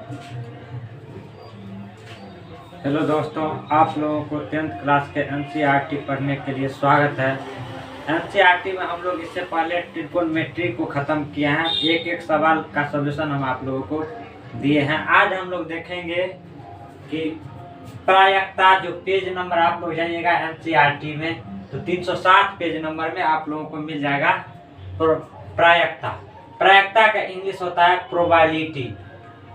Hello दोस्तों, आप लोगों को 10th क्लास के एनसीईआरटी पढ़ने के लिए स्वागत है। एनसीईआरटी में हम लोग इससे पहले ट्रिगोनोमेट्री को ख़त्म किए हैं। एक एक सवाल का सलूशन हम आप लोगों को दिए हैं। आज हम लोग देखेंगे कि प्रायिकता, जो पेज नंबर आप लोग जाइएगा एनसीईआरटी में तो 360 पेज नंबर में आप लोगों को मिल जाएगा प्रायिकता। प्रायिकता का इंग्लिश होता है प्रोबेबिलिटी।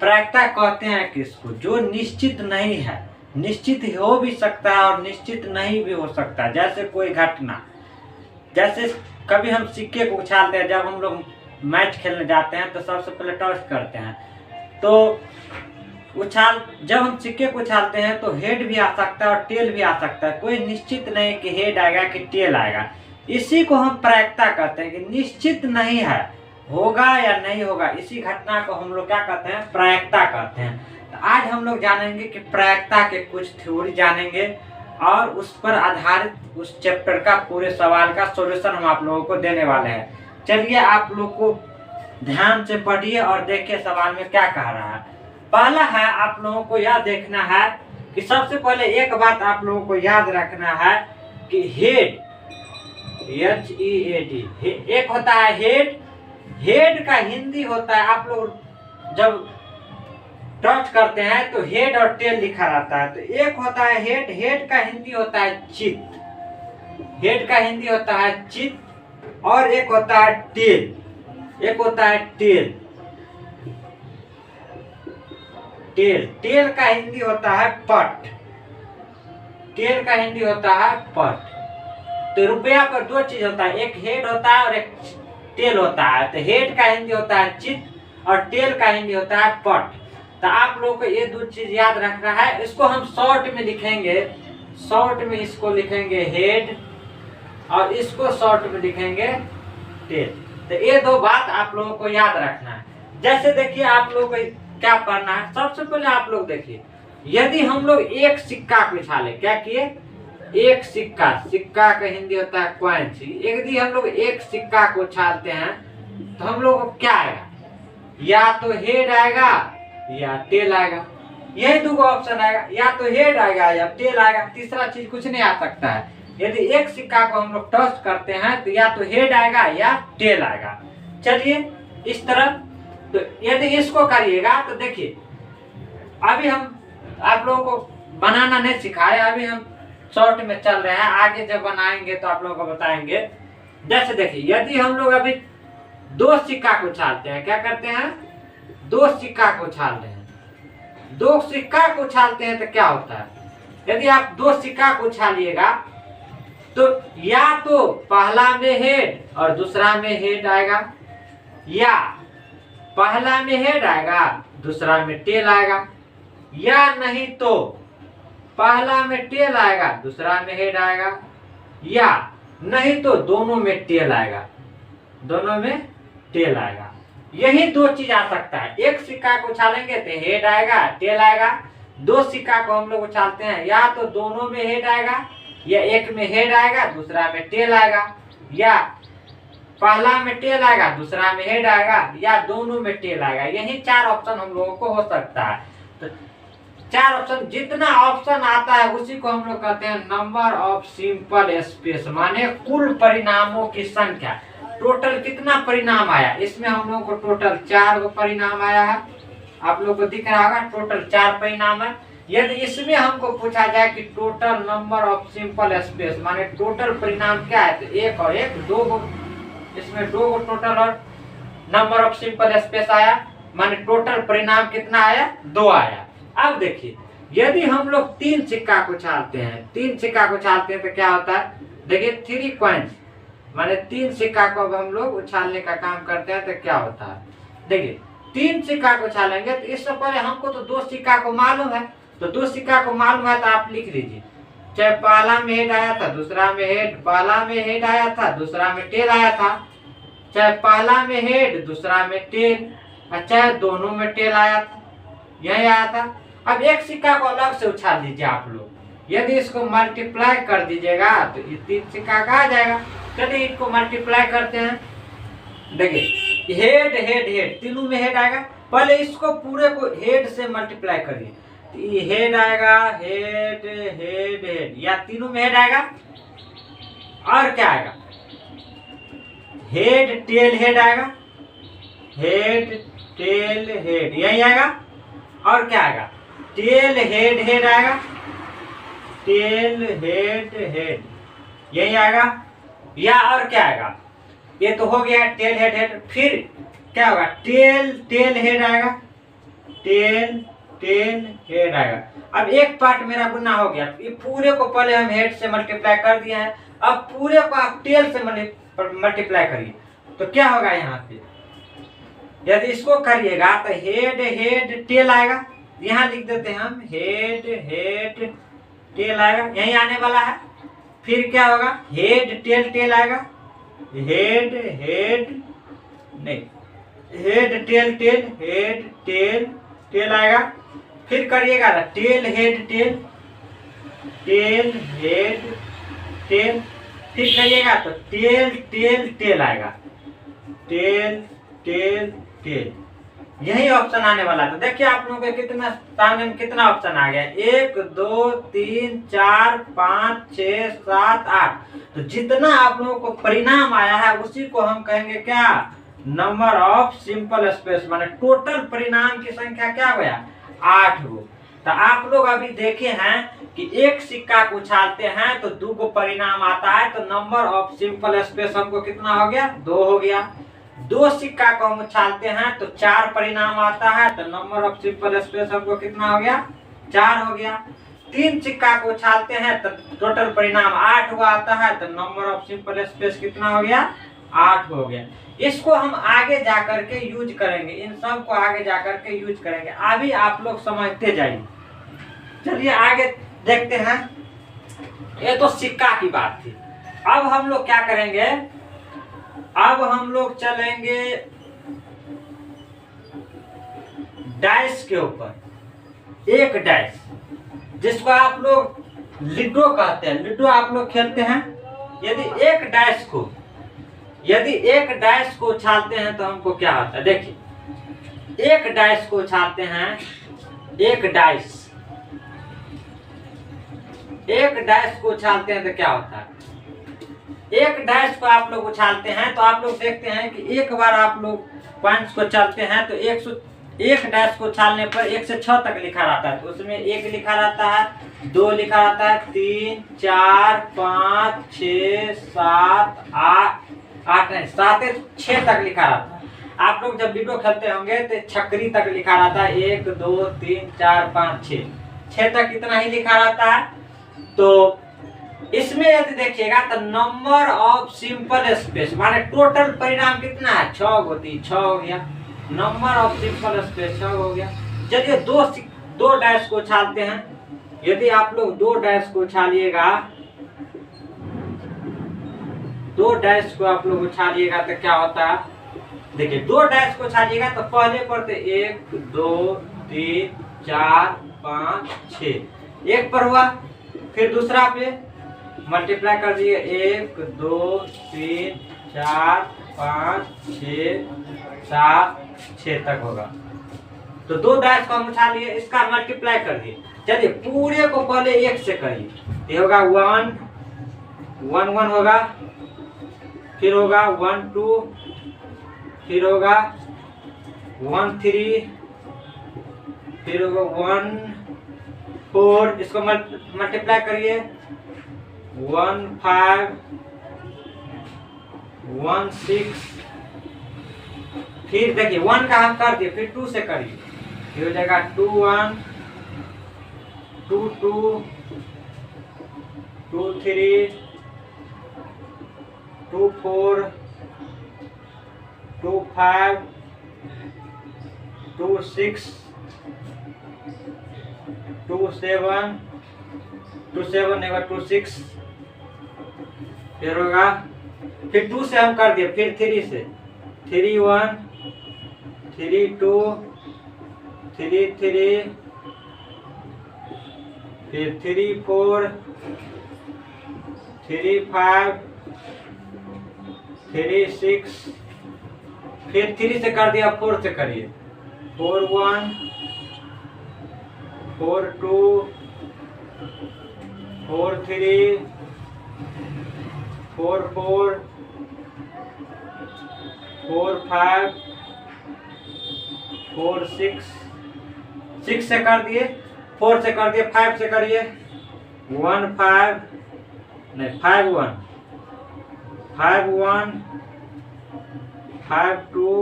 प्रायिकता कहते हैं किसको? जो निश्चित नहीं है, निश्चित हो भी सकता है और निश्चित नहीं भी हो सकता है। जैसे कोई घटना, जैसे कभी हम सिक्के को उछालते हैं, जब हम लोग मैच खेलने जाते हैं तो सबसे पहले टॉस करते हैं। तो जब हम सिक्के को उछालते हैं तो हेड भी आ सकता है और टेल भी आ सकता है। कोई निश्चित नहीं कि हेड आएगा कि टेल आएगा। इसी को हम प्रायिकता कहते हैं कि निश्चित नहीं है, होगा या नहीं होगा। इसी घटना को हम लोग क्या कहते हैं? प्रायिकता कहते हैं। तो आज हम लोग जानेंगे कि प्रायिकता के कुछ थ्योरी जानेंगे और उस पर आधारित उस चैप्टर का पूरे सवाल का सॉल्यूशन हम आप लोगों को देने वाले हैं। चलिए आप लोग को ध्यान से पढ़िए और देखिए सवाल में क्या कह रहा है। पहला है, आप लोगों को यह देखना है कि सबसे पहले एक बात आप लोगों को याद रखना है कि हेड, HEAD, एक होता है हेड। हेड का हिंदी होता है, आप लोग जब टच करते हैं तो हेड और टेल लिखा रहता है। तो एक होता है हेड, हेड का हिंदी होता है चित्त, हेड का हिंदी होता है चित्त। और एक होता है टेल, एक होता है टेल, टेल, टेल का हिंदी होता है पट, टेल का हिंदी होता है पट। तो रुपया पर दो चीज होता है, एक हेड होता है और एक टेल होता है। तो हेड का हिंदी होता है चित्त और टेल का हिंदी होता है पट। तो आप लोगों को ये दो चीज याद रखना है। इसको हम शॉर्ट में लिखेंगे, शॉर्ट में इसको लिखेंगे हेड और इसको शॉर्ट में लिखेंगे टेल। तो ये दो बात आप लोगों को याद रखना है। जैसे देखिए आप लोगों को क्या करना है, सबसे पहले आप लोग देखिए, यदि हम लोग एक सिक्का को उछाले, क्या किए? एक सिक्का, सिक्का का हिंदी होता है कॉइन। यदि हम लोग एक सिक्का को उछालते हैं तो हम लोग को क्या आएगा? या तो हेड आएगा या टेल आएगा। यही दो ऑप्शन आएगा, या तो हेड आएगा या टेल आएगा। तीसरा चीज कुछ नहीं आ सकता है। यदि एक सिक्का को हम लोग टॉस करते हैं तो या तो हेड आएगा या टेल आएगा। चलिए इस तरह, तो यदि इसको करिएगा तो देखिए, अभी हम आप लोगों को बनाना नहीं सिखाए, अभी हम शॉर्ट में चल रहे हैं। आगे जब बनाएंगे तो आप लोगों को बताएंगे। जैसे देखिए, यदि हम लोग अभी दो सिक्का को उछालते हैं, क्या करते हैं? दो सिक्का को उछाल रहे हैं। दो सिक्का को उछालते हैं तो क्या होता है? यदि आप दो सिक्का को उछालिएगा तो या तो पहला में हेड और दूसरा में हेड आएगा, या पहला में हेड आएगा दूसरा में टेल आएगा, या नहीं तो पहला में टेल आएगा दूसरा में हेड आएगा, या नहीं तो दोनों में टेल आएगा, दोनों में टेल आएगा। यही दो चीज आ सकता है। एक सिक्का को उछालेंगे तो हेड आएगा टेल आएगा। दो सिक्का को हम लोग उछालते हैं, या तो दोनों में हेड आएगा, या एक में हेड आएगा दूसरा में टेल आएगा, या पहला में टेल आएगा दूसरा में हेड आएगा, या दोनों में टेल आएगा। यही चार ऑप्शन हम लोगों को हो सकता है। तो चार ऑप्शन, जितना ऑप्शन आता है उसी को हम लोग कहते हैं नंबर ऑफ सिंपल स्पेस, माने कुल परिणामों की संख्या। टोटल कितना परिणाम आया? इसमें हम लोगों को टोटल 4 परिणाम आया है। आप लोग को दिख रहा होगा, टोटल 4 परिणाम है। यदि इसमें हमको पूछा जाए कि total number of simple space, माने टोटल परिणाम क्या है, तो एक और एक, दो गो, इसमें 2 टोटल और नंबर ऑफ सिंपल स्पेस आया, माने टोटल परिणाम कितना आया? 2 आया। अब देखिए, यदि हम लोग 3 सिक्का को उछालते हैं, 3 सिक्का को उछालते हैं तो क्या होता है? देखिए 3 कॉइन्स, माने 3 सिक्का को अब हम लोग उछालने का काम करते हैं तो क्या होता है? देखिए 3 सिक्का को उछालेंगे तो इससे पहले हमको तो 2 सिक्का को मालूम है। तो 2 सिक्का को मालूम है तो आप लिख लीजिए, चाहे पहला में हेड आया था दूसरा में हेड, पहला में हेड आया था दूसरा में टेल आया था, चाहे पहला में हेड दूसरा में टेल, चाहे दोनों में टेल आया था, यही आया था। अब एक सिक्का को अलग से उछाल दीजिए आप लोग। यदि इसको मल्टीप्लाई कर दीजिएगा तो ये 3 सिक्का का आ जाएगा। चलिए इसको मल्टीप्लाई करते हैं। देखिए हेड हेड हेड, तीनों में हेड आएगा, पहले इसको पूरे को हेड से मल्टीप्लाई करिए। तो ये हेड आएगा, हेड हेड हेड, या तीनों में हेड आएगा। और क्या आएगा, हेड टेल हेड आएगा, हेड टेल हेड यही आएगा। और क्या आएगा, टेल हेड हेड आएगा, टेल हेड हेड यही आएगा। या और क्या आएगा, ये तो हो गया टेल हेड हेड। फिर क्या होगा, टेल टेल हेड आएगा, टेल टेल हेड आएगा। अब एक पार्ट मेरा गुना हो गया। ये पूरे को पहले हम हेड से मल्टीप्लाई कर दिए हैं, अब पूरे को आप टेल से मल्टीप्लाई करिए। तो क्या होगा, यहाँ पे यदि इसको करिएगा तो हेड हेड टेल आएगा। यहाँ लिख देते हैं हम, हेड हेड टेल आएगा, यही आने वाला है। फिर क्या होगा, हेड टेल टेल आएगा, हेड हेड नहीं, head tail tail, head tail tail आएगा। फिर करिएगा ना tail head tail, tail head tail. फिर करिएगा तो टेल टेल टेल आएगा, टेल टेल टेल, यही ऑप्शन आने वाला। तो देखिए आप लोगों के कितना सामने में कितना ऑप्शन आ गया, 1 2 3 4 5 6 7 8। तो जितना आप लोगों को परिणाम आया है उसी को हम कहेंगे क्या, नंबर ऑफ सिंपल स्पेस, माने टोटल परिणाम की संख्या क्या हुआ, 8 गो। तो आप लोग अभी देखे हैं कि एक सिक्का को उछालते हैं तो 2 को परिणाम आता है, तो नंबर ऑफ सिंपल स्पेस हमको कितना हो गया, 2 हो गया। 2 सिक्का को हम उछालते हैं तो 4 परिणाम आता है, तो नंबर ऑफ सिंपल स्पेस हमको कितना हो गया, 4 हो गया। 3 सिक्का को उछालते हैं तो टोटल परिणाम 8 हुआ आता है, तो नंबर ऑफ सिंपल स्पेस कितना हो गया, 8 हो गया। इसको हम आगे जाकर के यूज करेंगे, इन सब को आगे जाकर के यूज करेंगे। अभी आप लोग समझते जाइए। चलिए आगे देखते हैं। ये तो सिक्का की बात थी। अब हम लोग क्या करेंगे, अब हम लोग चलेंगे डाइस के ऊपर। एक डाइस जिसको आप लोग लिडो कहते हैं, लिडो आप लोग खेलते हैं। यदि एक डाइस को उछालते हैं तो हमको क्या होता है, देखिए एक डाइस को उछालते हैं, एक डाइस को उछालते हैं तो क्या होता है, एक डाइस को आप लोग उछालते हैं तो आप लोग देखते हैं कि एक बार आप लोग पॉइंट्स को चलते हैं तो एक डाइस को उछालने पर 1 से 6 तक लिखा रहता है। तो उसमें 1 लिखा रहता है, 2 लिखा रहता है, 3 4 5 6 7 8 नहीं 7 से 6 तक लिखा रहता है। आप लोग जब लूडो खेलते होंगे तो छकरी तक लिखा रहता है, 1 2 3 4 5 6 तक इतना ही लिखा रहता है। तो इसमें यदि देखिएगा तो नंबर ऑफ सिंपल स्पेस माने टोटल परिणाम कितना है, 6 होती 6 हो गया। नंबर ऑफ सिंपल स्पेस 6 हो गया। चलिए दो डैश को उछालते हैं। यदि आप लोग 2 डैश को उछालिएगा, 2 डैश को आप लोग उछालिएगा तो क्या होता है, देखिए 2 डैश को उछालिएगा तो पहले पढ़ते 1 2 3 4 5 6 एक पर हुआ, फिर दूसरा पे मल्टीप्लाई कर दिए 1 2 3 4 5 6 7 6 तक होगा। तो 2 डैश को हम उठा लिए, इसका मल्टीप्लाई कर दिए। चलिए पूरे को पहले 1 से करिए, ये होगा 1 1 1 होगा, फिर होगा 1 2, फिर होगा 1 3, फिर होगा 1 4, इसको मल्टीप्लाई करिए 1 5 1 6, फिर देखिए 1 का हम कर दिए, फिर 2 से करिए, फिर हो जाएगा 2 1 2 2 2 3 2 4 2 5 2 6 2 7 2 7 होगा 2 6, फिर होगा, फिर 2 से हम कर दिए, फिर 3 से 3 1 3 2 3 3, फिर 3 4 3 5 3 6, फिर 3 से कर दिया, 4 से करिए 4 1 4 2 4 3 4 4 4 5 4 6 6 से कर दिए, 4 से कर दिए, 5 से करिए 1 5 नहीं 5 1 5 1 5 2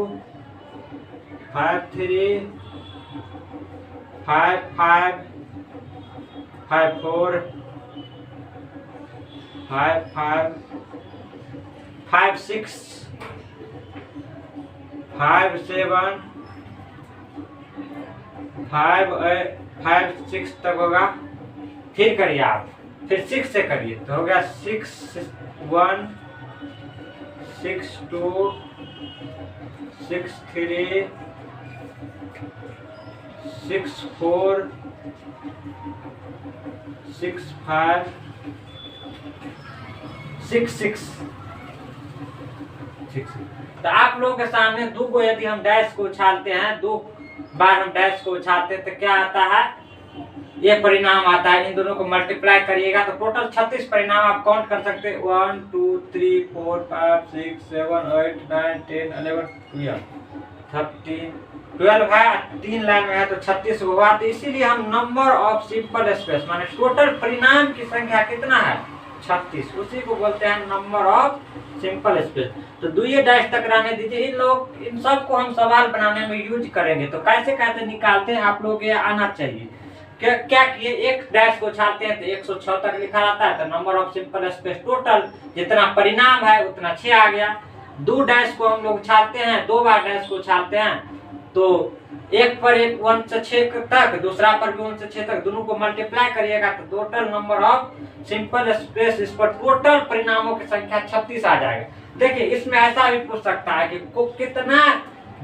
5 3 5 5 5 4 5 5 5 6 5 7 5 6 तक होगा। फिर करिए आप, फिर 6 से करिए तो हो गया 6 1 6 2 6 3 6 4 6 5 6 6 6। तो आप लोगों के सामने दो को यदि हम डैश को उछालते हैं, 2 बार हम डैश को उछालते हैं तो क्या आता है, ये परिणाम आता है। इन दोनों को मल्टीप्लाई करिएगा तो टोटल 36 परिणाम आप काउंट कर सकते हैं। 1 2 3 4 5 6 7 8 9 10 11 12 13 है, 3 लाइन में है तो 36 होगा। तो इसीलिए हम नंबर ऑफ सिंपल स्पेस माने टोटल परिणाम की संख्या कितना है 36, उसी को बोलते हैं नंबर ऑफ सिंपल स्पेस। तो दुइये डैश तक रहने दीजिए। इन सब को हम सवाल बनाने में यूज करेंगे। तो कैसे कैसे निकालते हैं आप लोग ये आना चाहिए। क्या किए, एक डैश को छालते हैं तो 106 तक लिखा रहता है, तो number of simple space total जितना परिणाम है उतना 6 आ गया। 2 डैश को हम लोग छालते हैं, 2 बार डैश को छालते हैं तो एक पर एक 1 से 6 तक, दूसरा पर भी 1 से 6 तक, दोनों को मल्टीप्लाई करिएगा तो total number of simple space, इस पर टोटल परिणामों की संख्या 36 आ जाएगा। देखिए इसमें ऐसा भी पूछ सकता है कि कितना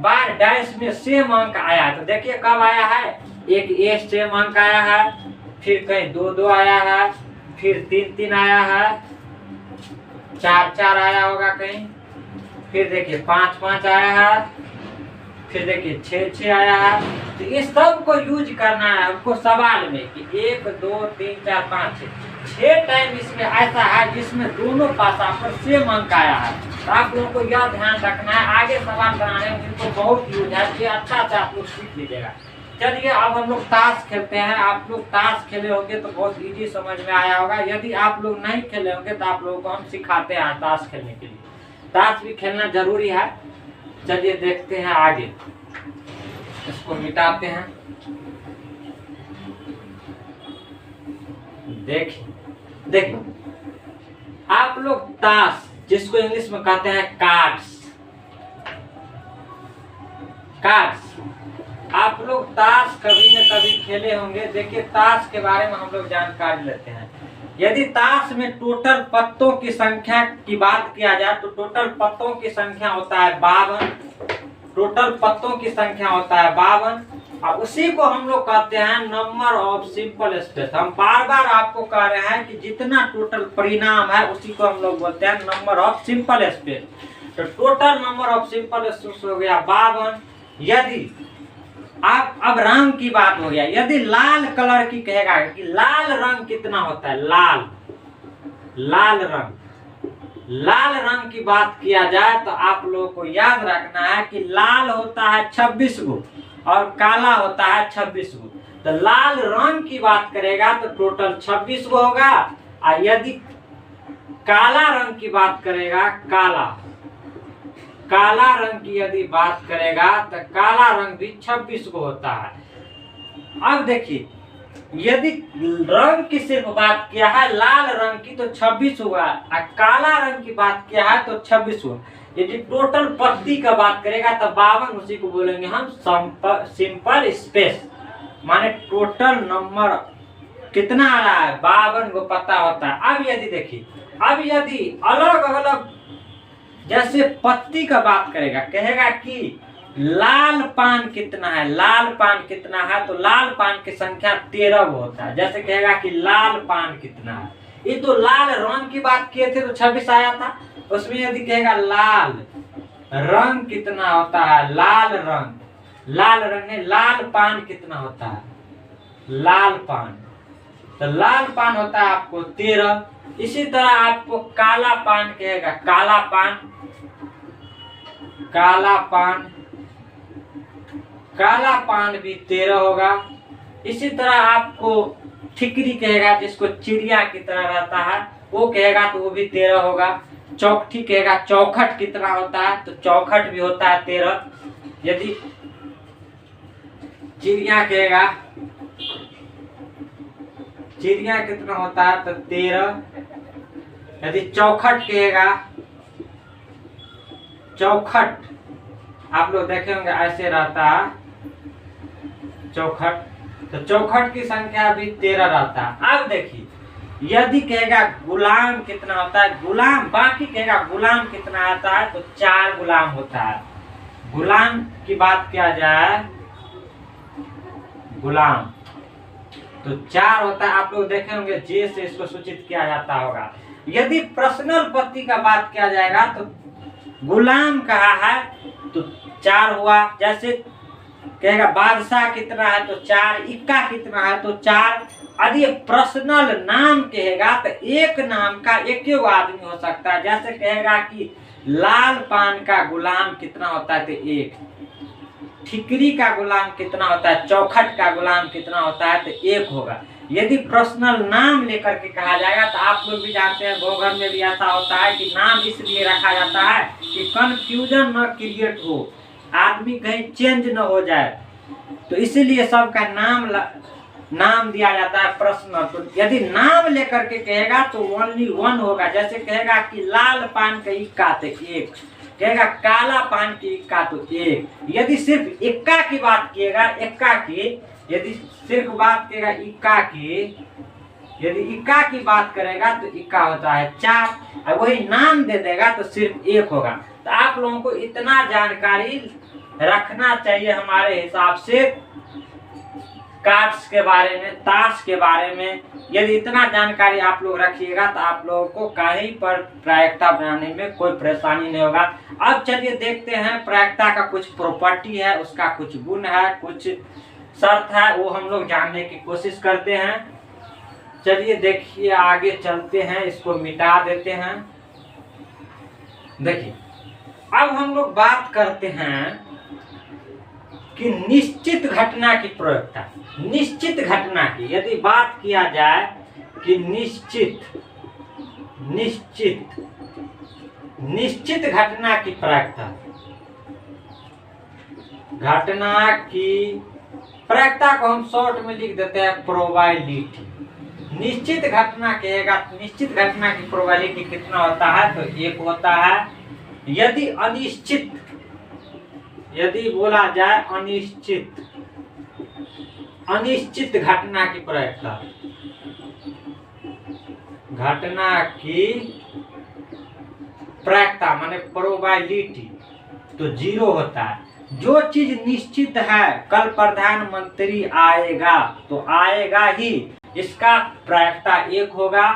बार डैश में सेम अंक आया है। तो देखिए कब आया है, एक ए सेम अंक आया है, फिर कहीं 2 2 आया है, फिर 3 3 आया है, 4 4 आया होगा कहीं, फिर देखिए 5 5 आया है, फिर देखिए 6 6 आया है। तो ये सब को यूज करना है हमको सवाल में कि 1 2 3 4 5 6 टाइम इसमें ऐसा है जिसमें दोनों पासा पर सेम अंक आया है। तो आप लोगों को यह ध्यान रखना है, आगे सवाल बनाने में इनको बहुत यूज है, ये अच्छा से आप लोग सीख लीजिएगा। चलिए अब हम लोग ताश खेलते हैं। आप लोग ताश खेले होंगे तो बहुत इजी समझ में आया होगा। यदि आप लोग नहीं खेले होंगे तो आप लोगों को हम सिखाते हैं ताश खेलने के लिए। ताश भी खेलना जरूरी है। चलिए देखते हैं आगे, इसको मिटाते हैं। देखिए आप लोग ताश, जिसको इंग्लिश में कहते हैं कार्ड्स, आप लोग ताश कभी न कभी खेले होंगे। देखिए ताश के बारे में हम लोग जानकारी लेते हैं। यदि ताश में टोटल पत्तों की संख्या की बात किया जाए तो टोटल पत्तों की संख्या होता है 52। टोटल पत्तों की संख्या होता है 52 और उसी को हम लोग कहते हैं नंबर ऑफ सिंपल स्पेस। हम बार बार आपको कह रहे हैं कि जितना टोटल परिणाम है उसी को हम लोग बोलते हैं नंबर ऑफ सिंपल स्पेस। तो total number of simple space हो गया 52। यदि आप अब रंग की बात हो गया, यदि लाल कलर की कहेगा कि लाल रंग कितना होता है, लाल रंग की बात किया जाए तो आप लोगों को याद रखना है कि लाल होता है 26 गो और काला होता है 26 गो। तो लाल रंग की बात करेगा तो टोटल 26 गो होगा। और यदि काला रंग की बात करेगा, काला रंग की यदि बात करेगा तो काला रंग भी 26 को होता है। अब देखिए यदि रंग की सिर्फ बात किया है लाल रंग की तो 26 हुआ और काला रंग की बात किया है तो 26 हुआ। यदि टोटल पत्ती का बात करेगा तो 52, उसी को बोलेंगे हम सिंपल स्पेस। माने टोटल नंबर कितना आ रहा है 52 को पता होता है। अब यदि देखिए, अब यदि अलग अलग जैसे पत्ती का बात करेगा, कहेगा कि लाल पान कितना है, लाल पान कितना है, तो लाल पान की संख्या 13 होता है। जैसे कहेगा कि लाल पान कितना है, ये तो लाल रंग की बात किए थे तो 26 आया था। उसमें यदि कहेगा लाल रंग कितना होता है, लाल रंग, लाल रंग में लाल पान कितना होता है? लाल पान, तो लाल पान होता है आपको 13। इसी तरह आपको काला पान कहेगा, काला पान, काला पान, काला पान भी 13 होगा। इसी तरह आपको ठिकरी कहेगा, जिसको चिड़िया की तरह रहता है, वो कहेगा तो वो भी 13 होगा। चौखटी कहेगा, चौखट कितना होता है? तो चौखट भी होता है 13। यदि चिड़िया कहेगा, चिड़िया कितना होता है? तो 13। यदि चौखट कहेगा, चौखट आप लोग देखे होंगे ऐसे रहता है चौखट, तो चौखट की संख्या भी 13 रहता है। अब देखिए, यदि कहेगा गुलाम कितना होता है? गुलाम, बाकी कहेगा गुलाम कितना आता है? तो 4 गुलाम होता है। गुलाम की बात किया जाए, गुलाम तो 4 होता है। आप लोग देखे होंगे जे से इसको सूचित किया जाता होगा। यदि पर्सनल पति का बात किया जाएगा तो गुलाम कहा है तो 4 हुआ। जैसे कहेगा बादशाह कितना है? तो 4। इक्का कितना है? तो 4। यदि पर्सनल नाम कहेगा तो एक नाम का एक ही आदमी हो सकता है। जैसे कहेगा कि लाल पान का गुलाम कितना होता है? तो 1। ठिकरी का गुलाम कितना होता है? चौखट का गुलाम कितना होता है? तो 1 होगा। यदि पर्सनल नाम लेकर के कहा जाएगा तो आप लोग भी जानते हैं गोघर में भी ऐसा होता है कि नाम इसलिए रखा जाता है कि कंफ्यूजन न क्रिएट हो, आदमी कहीं चेंज न हो जाए, तो इसीलिए सबका नाम दिया जाता है पर्सनल। तो यदि नाम लेकर के कहेगा तो ओनली 1 होगा। जैसे कहेगा कि लाल पान का इक्का तो 1, कहेगा काला पान की इक्का तो 1। यदि सिर्फ इक्का की बात किएगा, इक्का की, यदि सिर्फ बात करेगा इक्का की, यदि इक्का की बात करेगा तो इक्का होता है 4, और वही नाम दे देगा तो सिर्फ 1 होगा। तो आप लोगों को इतना जानकारी रखना चाहिए हमारे हिसाब से कार्ड्स के बारे में, ताश के बारे में। यदि इतना जानकारी आप लोग रखिएगा तो आप लोगों को कहीं पर प्रायिकता बनाने में कोई परेशानी नहीं होगा। अब चलिए देखते हैं, प्रायिकता का कुछ प्रॉपर्टी है, उसका कुछ गुण है, कुछ शर्त है, वो हम लोग जानने की कोशिश करते हैं। चलिए देखिए, आगे चलते हैं, इसको मिटा देते हैं। देखिए, अब हम लोग बात करते हैं कि निश्चित घटना की प्रयोक्ता। निश्चित घटना की यदि बात किया जाए कि निश्चित घटना की प्रयोक्ता, घटना की प्रयोक्ता को हम शॉर्ट में लिख देते हैं प्रोबेबिलिटी। निश्चित घटना कहेगा, निश्चित घटना की प्रोबेबिलिटी कितना होता है? तो 1 होता है। यदि अनिश्चित, यदि बोला जाए अनिश्चित घटना की प्रयोक्ता, घटना की प्रयोक्ता माने प्रोबेबिलिटी तो 0 होता है। जो चीज निश्चित है, कल प्रधानमंत्री आएगा तो आएगा ही, इसका प्रायिकता 1 होगा।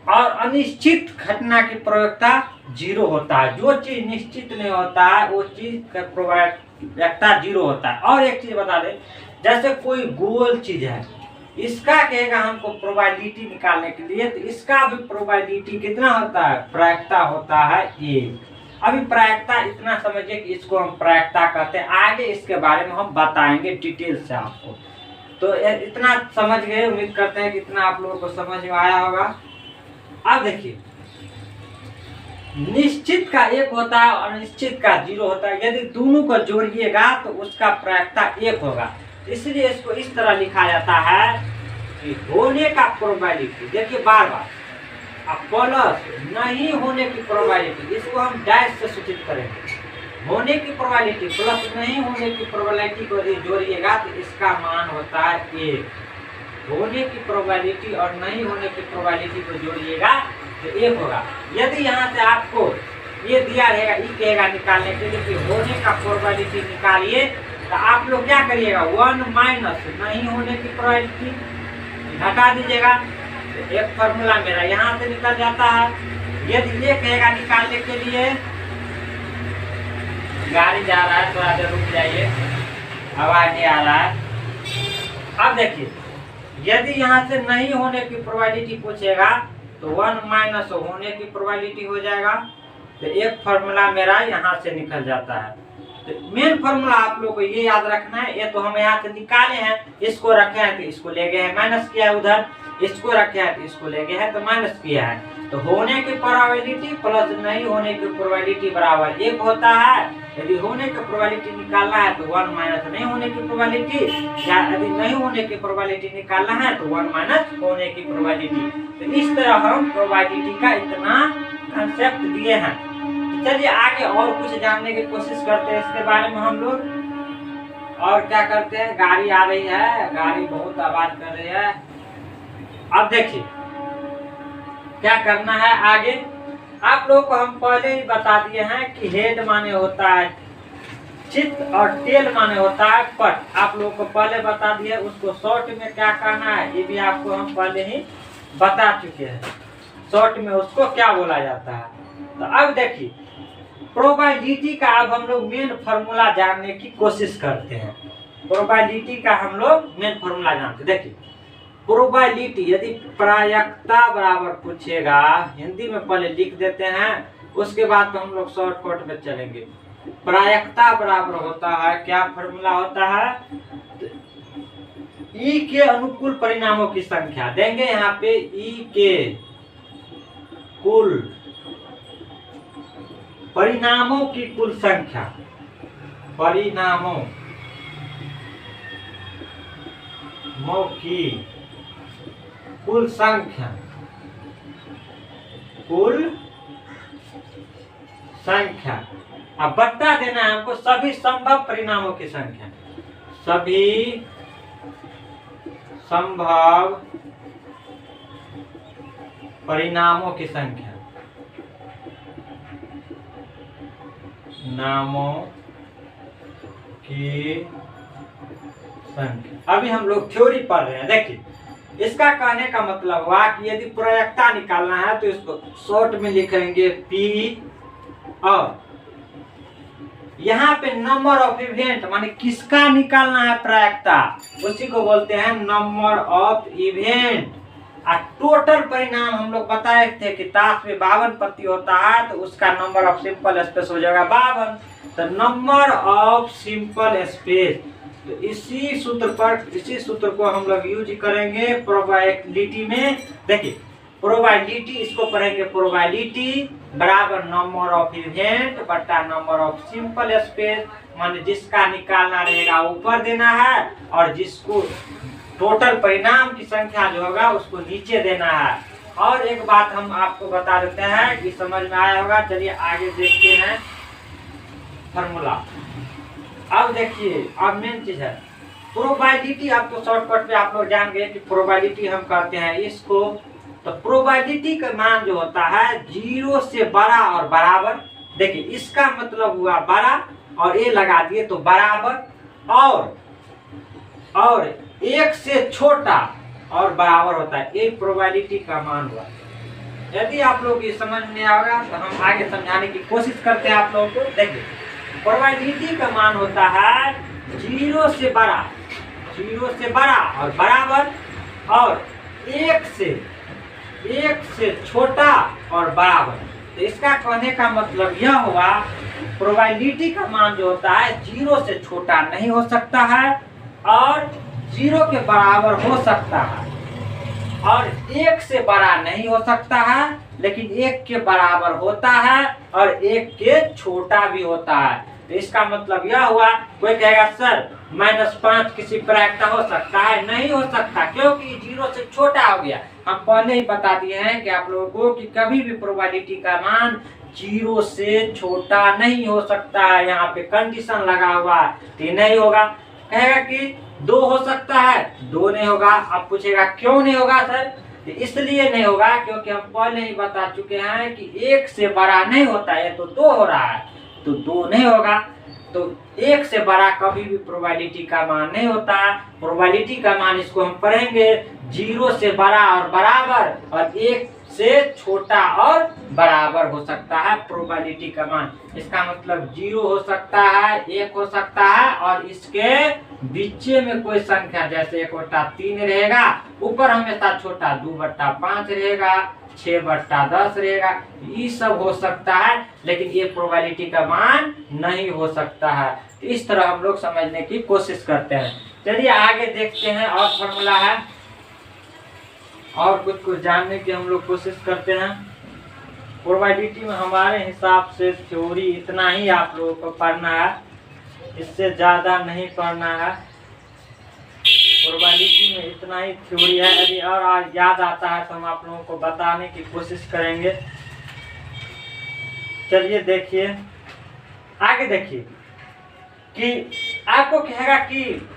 और अनिश्चित घटना की प्रयोक्ता 0 होता है। जो चीज निश्चित नहीं होता है वो चीज का प्रायिकता 0 होता है। और एक चीज बता दें, जैसे कोई गोल चीज है, इसका कहेगा हमको प्रोबेबिलिटी निकालने के लिए, तो इसका भी प्रोबेबिलिटी कितना होता है? प्रायिकता होता है 1। अभी प्रायिकता इतना समझिए कि इसको हम प्रायिकता कहते हैं। आगे इसके बारे में हम बताएंगे डिटेल से आपको। तो इतना समझ गए, उम्मीद करते हैं कि इतना आप लोगों को समझ में आया होगा। अब देखिए, निश्चित का 1 होता है और अनिश्चित का 0 होता है। यदि दोनों को जोड़िएगा तो उसका प्रायिकता 1 होगा। इसलिए इसको इस तरह लिखा जाता है कि होने का प्रोबेबिलिटी, देखिए बार बार, प्लस नहीं होने की प्रोबेबिलिटी, इसको हम डैश से सूचित करेंगे। होने की प्रोबेबिलिटी प्लस नहीं होने की प्रोबेबिलिटी को यदि जोड़िएगा तो इसका मान होता है 1। होने की प्रोबेबिलिटी और नहीं होने की प्रोबेबिलिटी को जोड़िएगा तो 1 होगा। यदि यहाँ से आपको ये दिया रहेगा, ई कहेगा निकालने के लिए कि होने का प्रोबेबिलिटी निकालिए, तो आप लोग क्या करिएगा? 1 माइनस नहीं होने की प्रोबेबिलिटी घटा दीजिएगा। तो एक फॉर्मूला मेरा यहाँ से निकल जाता है। यदि ये कहेगा निकालने के लिए, गाड़ी जा रहा है, थोड़ा देर रुक जाइए। आवाज नहीं आ रहा है। अब देखिए, यदि यहाँ से नहीं होने की प्रोबेबिलिटी पूछेगा तो 1 माइनस होने की प्रोबेबिलिटी हो जाएगा। तो एक फार्मूला मेरा यहाँ से निकल जाता है। तो मेन फार्मूला आप लोग को ये याद रखना है। ये तो हम यहाँ से निकाले हैं, इसको रखे हैं तो इसको ले गए हैं, माइनस किया है उधर, इसको रखे हैं तो इसको ले गए हैं तो माइनस किया है। तो होने की प्रोबेबिलिटी प्लस नहीं होने की प्रोबेबिलिटी बराबर 1 होता है। यदि होने की प्रोबेबिलिटी निकालना है तो 1 माइनस नहीं होने की प्रोबेबिलिटी, या यदि नहीं होने की प्रोबेबिलिटी निकालना है तो 1 माइनस होने की प्रोबेबिलिटी। तो इस तरह हम प्रोबेबिलिटी का इतना कंसेप्ट दिए हैं। चलिए आगे और कुछ जानने की कोशिश करते हैं इसके बारे में हम लोग। और क्या करते हैं, गाड़ी आ रही है, गाड़ी बहुत आवाज कर रही है। अब देखिए क्या करना है आगे। आप लोग को हम पहले ही बता दिए हैं कि हेड माने होता है चित्त और टेल माने होता है पट। आप लोग को पहले बता दिए, उसको शॉर्ट में क्या करना है ये भी आपको हम पहले ही बता चुके हैं, शॉर्ट में उसको क्या बोला जाता है। तो अब देखिए प्रोबेबिलिटी का अब हम लोग मेन फार्मूला जानने की कोशिश करते हैं। प्रोबेबिलिटी का हम लोग मेन फार्मूला जानते हैं। देखिए प्रोबेबिलिटी, यदि प्रायिकता बराबर पूछेगा, हिंदी में पहले लिख देते हैं, उसके बाद तो हम लोग शॉर्टकट में चलेंगे। प्रायिकता बराबर होता है, क्या फार्मूला होता है, ई के अनुकूल परिणामों की संख्या देंगे यहाँ पे, ई के कुल परिणामों की कुल संख्या, परिणामों की कुल संख्या, कुल संख्या। अब बता देना है हमको सभी संभव परिणामों की संख्या, सभी संभव परिणामों की संख्या, नामों की संख्या। अभी हम लोग थ्योरी पढ़ रहे हैं। देखिए इसका कहने का मतलब हुआ कि यदि प्रायिकता निकालना है तो इसको शॉर्ट में लिखेंगे P, और यहाँ पे नंबर ऑफ इवेंट माने किसका निकालना है प्रायिकता, उसी को बोलते हैं नंबर ऑफ इवेंट। और टोटल परिणाम हम लोग बताए थे कि ताश में 52 पत्ती होता है तो उसका नंबर ऑफ सिंपल स्पेस हो जाएगा 52। तो नंबर ऑफ सिंपल स्पेस, तो इसी सूत्र को हम लोग यूज करेंगे प्रोबेबिलिटी में। देखिए प्रोबेबिलिटी, इसको पढ़ेंगे प्रोबेबिलिटी बराबर नंबर ऑफ इवेंट बटा नंबर ऑफ सिंपल स्पेस, माने जिसका निकालना रहेगा ऊपर देना है और जिसको टोटल परिणाम की संख्या जो होगा उसको नीचे देना है। और एक बात हम आपको बता देते हैं कि समझ में आया होगा। चलिए आगे देखते हैं फार्मूला। अब देखिए अब मेन चीज है प्रोबेबिलिटी। अब तो शॉर्टकट में आप लोग जान गए कि प्रोबेबिलिटी हम कहते हैं इसको। तो प्रोबेबिलिटी का मान जो होता है 0 से बड़ा और बराबर। देखिए इसका मतलब हुआ बड़ा और ये लगा दिए तो बराबर, और 1 से छोटा और बराबर होता है, ये प्रोबेबिलिटी का मान हुआ। यदि आप लोग ये समझ में आएगा तो हम आगे समझाने की कोशिश करते हैं आप लोगों को। देखिए प्रोबेबिलिटी का मान होता है 0 से बड़ा, 0 से बड़ा और बराबर, और 1 से छोटा और बराबर। तो इसका कहने का मतलब यह हुआ प्रोबेबिलिटी का मान जो होता है 0 से छोटा नहीं हो सकता है और 0 के बराबर हो सकता है, और 1 से बड़ा नहीं हो सकता है लेकिन 1 के बराबर होता है और 1 के छोटा भी होता है। तो इसका मतलब यह हुआ, कोई कहेगा सर -5 किसी प्रायिकता हो सकता है, नहीं हो सकता क्योंकि 0 से छोटा हो गया। हम पहले ही बता दिए हैं कि आप लोगों को कि कभी भी प्रोबेबिलिटी का मान 0 से छोटा नहीं हो सकता है। यहाँ पे कंडीशन लगा हुआ है, तो नहीं होगा। कहेगा कि 2 हो सकता है, 2 नहीं होगा। अब पूछेगा क्यों नहीं होगा सर, तो इसलिए नहीं होगा क्योंकि हम पहले ही बता चुके हैं कि 1 से बड़ा नहीं होता है, तो 2 हो रहा है तो 2 नहीं होगा। तो 1 से बड़ा कभी भी प्रोबेबिलिटी का मान नहीं होता। प्रोबेबिलिटी का मान इसको हम पढ़ेंगे 0 से बड़ा और बराबर और 1 से छोटा और बराबर हो सकता है प्रोबेबिलिटी का मान। इसका मतलब 0 हो सकता है, 1 हो सकता है और इसके बीच में कोई संख्या जैसे 1/3 रहेगा, ऊपर हमेशा छोटा 2/5 रहेगा, 6/10 रहेगा, ये सब हो सकता है, लेकिन ये प्रोबेबिलिटी का मान नहीं हो सकता है। तो इस तरह हम लोग समझने की कोशिश करते हैं। चलिए आगे देखते हैं, और फॉर्मूला है और कुछ जानने की हम लोग कोशिश करते हैं। प्रोबेबिलिटी में हमारे हिसाब से थ्योरी इतना ही आप लोगों को पढ़ना है, इससे ज़्यादा नहीं पढ़ना है। प्रोबेबिलिटी में इतना ही थ्योरी है, यदि और आज याद आता है तो हम आप लोगों को बताने की कोशिश करेंगे। चलिए देखिए आगे, देखिए कि आपको कहेगा कि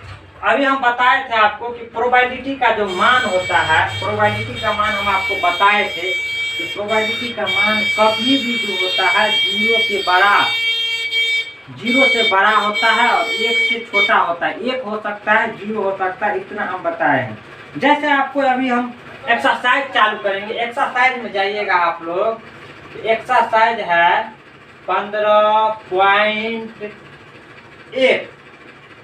अभी हम बताए थे आपको कि प्रोबेबिलिटी का जो मान होता है, प्रोबेबिलिटी का मान हम आपको बताए थे कि प्रोबेबिलिटी का मान कभी भी जो होता है 0 से बड़ा होता है और 1 से छोटा होता है। 1 हो सकता है, 0 हो सकता है, इतना हम बताए हैं। जैसे आपको अभी हम एक्सरसाइज चालू करेंगे, एक्सरसाइज में जाइएगा आप लोग। एक्सरसाइज है 15.1।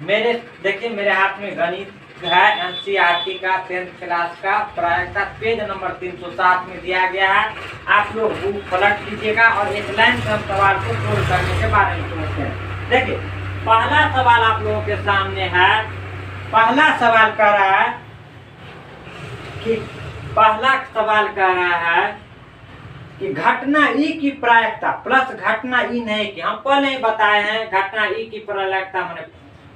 मेरे देखिए मेरे हाथ में गणित है, एनसीईआरटी का 10th क्लास का प्रायिकता, पेज नंबर 307 में दिया गया है। आप लोग बुक पलट लीजिएगा और एक लाइन से हम सवाल को सोल्व करने के बारे में सोचते हैं। देखिए पहला सवाल आप लोगों के सामने है। पहला सवाल कह रहा है कि घटना ई की प्रायिकता प्लस घटना ई नहीं की, हम पहले ही बताए हैं घटना ई की प्रायिकता माने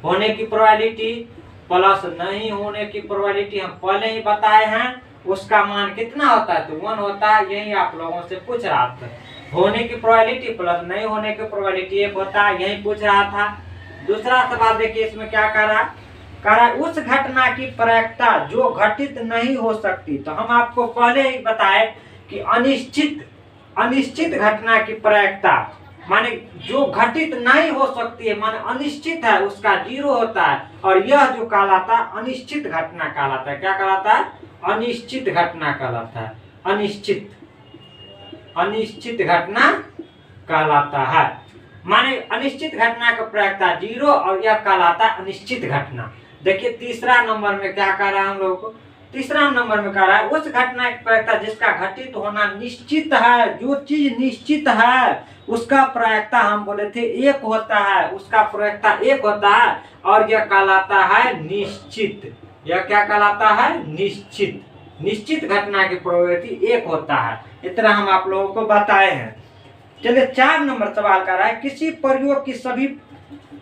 होने की प्रोबेबिलिटी प्लस नहीं होने की प्रोबेबिलिटी हम पहले ही बताए हैं। उसका मान कितना होता है, तो 1 होता है। यही आप लोगों से पूछ रहा था। होने की प्रोबेबिलिटी प्लस नहीं होने की प्रोबेबिलिटी 1 होता है, यही पूछ रहा था। दूसरा सवाल देखिए, इसमें क्या कह रहा है, उस घटना की प्रायिकता जो घटित नहीं हो सकती। तो हम आपको पहले ही बताए कि अनिश्चित घटना की प्रायिकता माने जो घटित नहीं हो सकती है, माने अनिश्चित है, उसका 0 होता है। और यह जो कहलाता है अनिश्चित घटना कहलाता है। क्या कहलाता है? अनिश्चित घटना कहलाता है। अनिश्चित घटना कहलाता है, माने अनिश्चित घटना का प्रायिकता 0 और यह कहलाता है अनिश्चित घटना। देखिए तीसरा नंबर में क्या कह रहा है हम लोगों को, तीसरा नंबर में कह रहा है उस घटना की प्रायिकता जिसका घटित होना निश्चित है। जो चीज निश्चित है उसका प्रायिकता हम बोले थे 1 होता है, उसका प्रायिकता 1 होता है और यह कहलाता है निश्चित। यह क्या कहलाता है? निश्चित। निश्चित घटना की प्रोबेबिलिटी 1 होता है। इतना हम आप लोगों को बताए हैं। चलिए 4 नंबर सवाल कर रहा है, किसी प्रयोग की सभी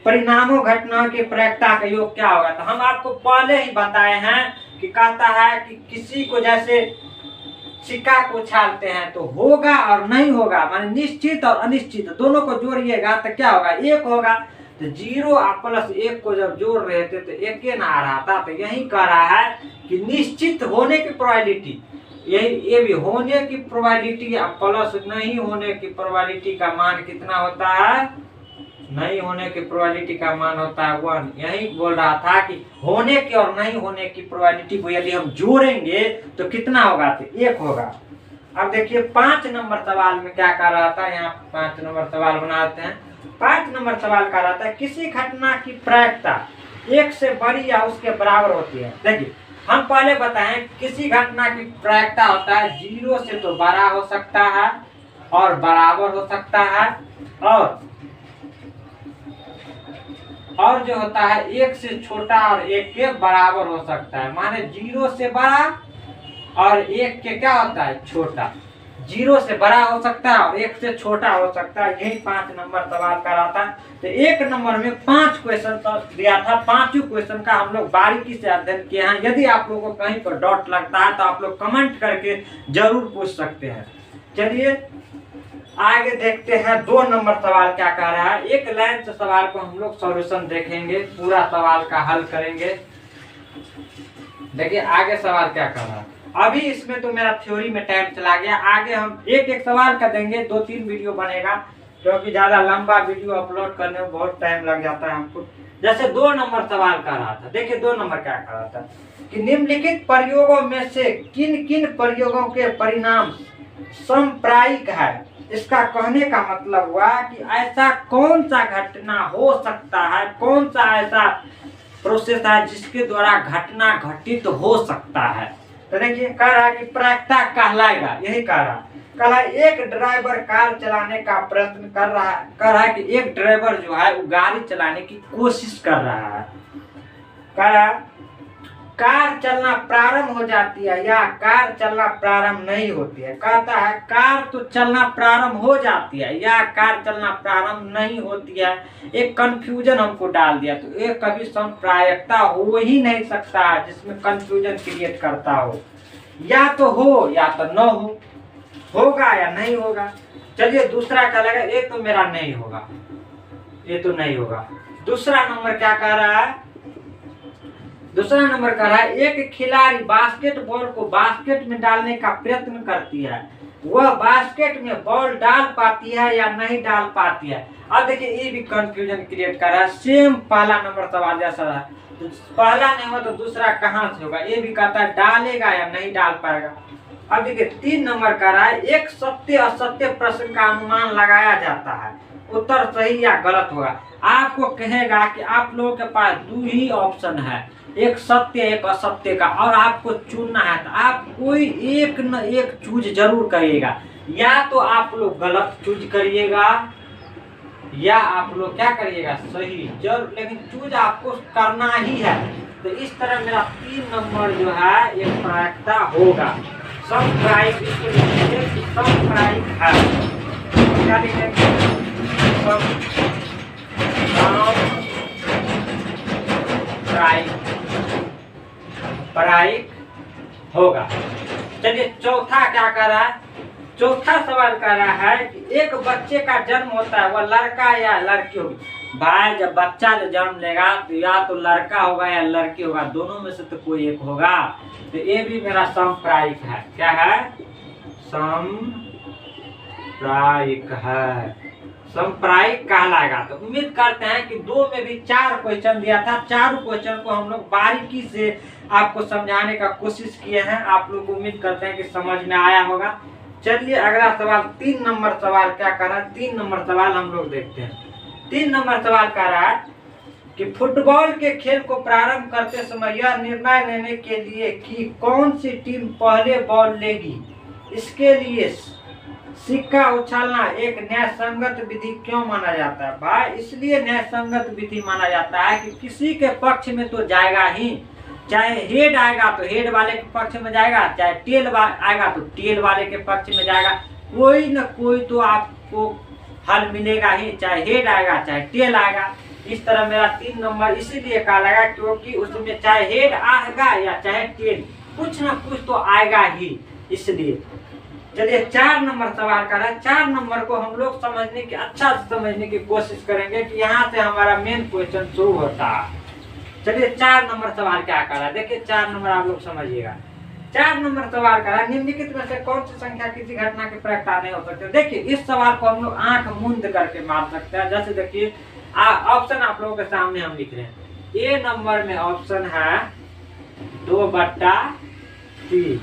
परिणामों घटनाओं की प्रायिकता का योग क्या होगा। तो हम आपको पहले ही बताए हैं कि कहता है कि किसी को जैसे सिक्का को उछालते हैं तो होगा और नहीं होगा, माने निश्चित और अनिश्चित दोनों को जोड़िएगा तो क्या होगा? 1 होगा। तो 0 और प्लस 1 को जब जोड़ रहे थे तो 1 ना आ रहा था। तो यही कह रहा है कि निश्चित होने की प्रोबेबिलिटी, ये भी होने की प्रोबेबिलिटी प्लस नहीं होने की प्रोबेबिलिटी का मान कितना होता है? नहीं होने की प्रोबेबिलिटी का मान होता है 1। यही बोल रहा था कि होने की और नहीं होने की प्रोबेबिलिटी को यदि हम जोड़ेंगे तो कितना होगा? तो 1 होगा। अब देखिए 5 नंबर सवाल में क्या कह रहा था, यहाँ 5 नंबर सवाल बनाते हैं। 5 नंबर सवाल कह रहा था किसी घटना की प्रायिकता 1 से बड़ी या उसके बराबर होती है। देखिए हम पहले बताएं किसी घटना की प्रायिकता होता है 0 से तो बड़ा हो सकता है और बराबर हो सकता है, और जो होता है 1 से छोटा और 1 के बराबर हो सकता है। माने 0 से बड़ा और 1 के क्या होता है? छोटा। 0 से बड़ा हो सकता है और 1 से छोटा हो सकता है। यही 5 नंबर सवाल का रहा था। तो 1 नंबर में 5 क्वेश्चन तो दिया था। 5 क्वेश्चन का हम लोग बारीकी से अध्ययन किए हैं। यदि आप लोगों को कहीं पर डाउट लगता है तो आप लोग कमेंट करके जरूर पूछ सकते हैं। चलिए आगे देखते हैं 2 नंबर सवाल क्या कह रहा है। एक लाइन से सवाल को हम लोग सॉल्यूशन देखेंगे, पूरा सवाल का हल करेंगे। देखिए आगे सवाल क्या कर रहा है। अभी इसमें तो मेरा थ्योरी में टाइम चला गया। आगे हम एक सवाल का देंगे, 2-3 वीडियो बनेगा क्योंकि ज्यादा लंबा वीडियो अपलोड करने में बहुत टाइम लग जाता है हमको। जैसे 2 नंबर सवाल कर रहा था। देखिए 2 नंबर क्या कर रहा था कि निम्नलिखित प्रयोगों में से किन किन प्रयोगों के परिणाम समप्रायिक है। इसका कहने का मतलब हुआ कि ऐसा कौन सा घटना हो सकता है, कौन सा ऐसा प्रोसेस है जिसके द्वारा घटना घटित हो सकता है। तो देखिए कह रहा है कि प्रायिकता कहलाएगा, यही कह रहा है। कह रहा है एक ड्राइवर कार चलाने का प्रयत्न कर रहा है, कह रहा है कि एक ड्राइवर जो है वो गाड़ी चलाने की कोशिश कर रहा है। कह रहा है कार चलना प्रारंभ हो जाती है या कार चलना प्रारंभ नहीं होती है। कहता है कार तो चलना प्रारंभ हो जाती है या कार चलना प्रारंभ नहीं होती है। एक कंफ्यूजन हमको डाल दिया, तो एक कभी समप्रायिकता हो ही नहीं सकता है जिसमें कंफ्यूजन क्रिएट करता हो। या तो हो या तो न हो, होगा या नहीं होगा। चलिए दूसरा क्या लगा, ये तो मेरा नहीं होगा, ये तो नहीं होगा। दूसरा नंबर क्या कह रहा है, दूसरा नंबर कह रहा है एक खिलाड़ी बास्केटबॉल को बास्केट में डालने का प्रयत्न करती है, वह बास्केट में बॉल डाल पाती है या नहीं डाल पाती है। अब देखिए ये भी कंफ्यूजन क्रिएट कर रहा है, सेम पहला नंबर सवाल जैसा है। तो पहला नहीं हुआ तो दूसरा कहाँ से होगा, ये भी कहता है डालेगा या नहीं डाल पाएगा। अब देखिए 3 नंबर का रहा है एक सत्य असत्य प्रश्न का अनुमान लगाया जाता है, उत्तर सही या गलत होगा। आपको कहेगा कि आप लोगों के पास 2 ही ऑप्शन है, एक सत्य एक असत्य का, और आपको चुनना है। तो आप कोई एक न एक चूज जरूर करिएगा, या तो आप लोग गलत चूज करिएगा या आप लोग क्या करिएगा सही जरूर, लेकिन चूज आपको करना ही है। तो इस तरह मेरा 3 नंबर जो है एक प्रायिकता होगा। समप्रायिक, इसको लिखेंगे समप्रायिक है, क्या लिखेंगे प्रायिक होगा। चलिए चौथा क्या कर रहा है, चौथा सवाल कर रहा है कि एक बच्चे का जन्म होता है, वह लड़का या लड़की होगी। भाई जब बच्चा जन्म लेगा तो या तो लड़का होगा या लड़की होगा, दोनों में से तो कोई एक होगा। तो ये भी मेरा समप्रायिक है। क्या है, समप्रायिक है, समप्रायिक कहलाएगा। तो उम्मीद करते हैं कि 2 में भी 4 क्वेश्चन दिया था, 4 क्वेश्चन को हम लोग बारीकी से आपको समझाने का कोशिश किए हैं। आप लोग उम्मीद करते हैं कि समझ में आया होगा। चलिए अगला सवाल 3 नंबर सवाल क्या कर रहा है, 3 नंबर सवाल हम लोग देखते हैं। 3 नंबर सवाल कह रहा है कि फुटबॉल के खेल को प्रारंभ करते समय यह निर्णय लेने के लिए कि कौन सी टीम पहले बॉल लेगी, इसके लिए सिक्का उछालना एक न्यायसंगत विधि क्यों माना जाता है। भाई इसलिए न्यायसंगत विधि माना जाता है कि किसी के पक्ष में तो जाएगा ही, चाहे हेड आएगा तो हेड वाले के पक्ष में जाएगा, चाहे टेल आएगा तो टेल वाले के पक्ष में जाएगा। कोई न कोई तो आपको हल मिलेगा ही, चाहे हेड आएगा चाहे टेल आएगा। इस तरह मेरा 3 नंबर इसीलिए कहा लगा क्योंकि उसमें चाहे हेड आएगा या चाहे टेल, कुछ न कुछ तो आएगा ही, इसलिए। चलिए 4 नंबर सवाल का है। 4 नंबर को हम लोग समझने की अच्छा से समझने की कोशिश करेंगे कि यहाँ से हमारा मेन क्वेश्चन शुरू होता है। चलिए 4 नंबर सवाल क्या कर रहा है, देखिए 4 नंबर आप लोग समझिएगा। 4 नंबर सवाल कर रहा है निम्नलिखित में से कौन सी संख्या किसी घटना की प्रायिकता नहीं हो सकती। देखिए इस सवाल को हम लोग आंख मूंद करके मार सकते हैं। जैसे देखिए ऑप्शन आप लोगों के सामने हम लिख रहे हैं। ए नंबर में ऑप्शन है 2/3,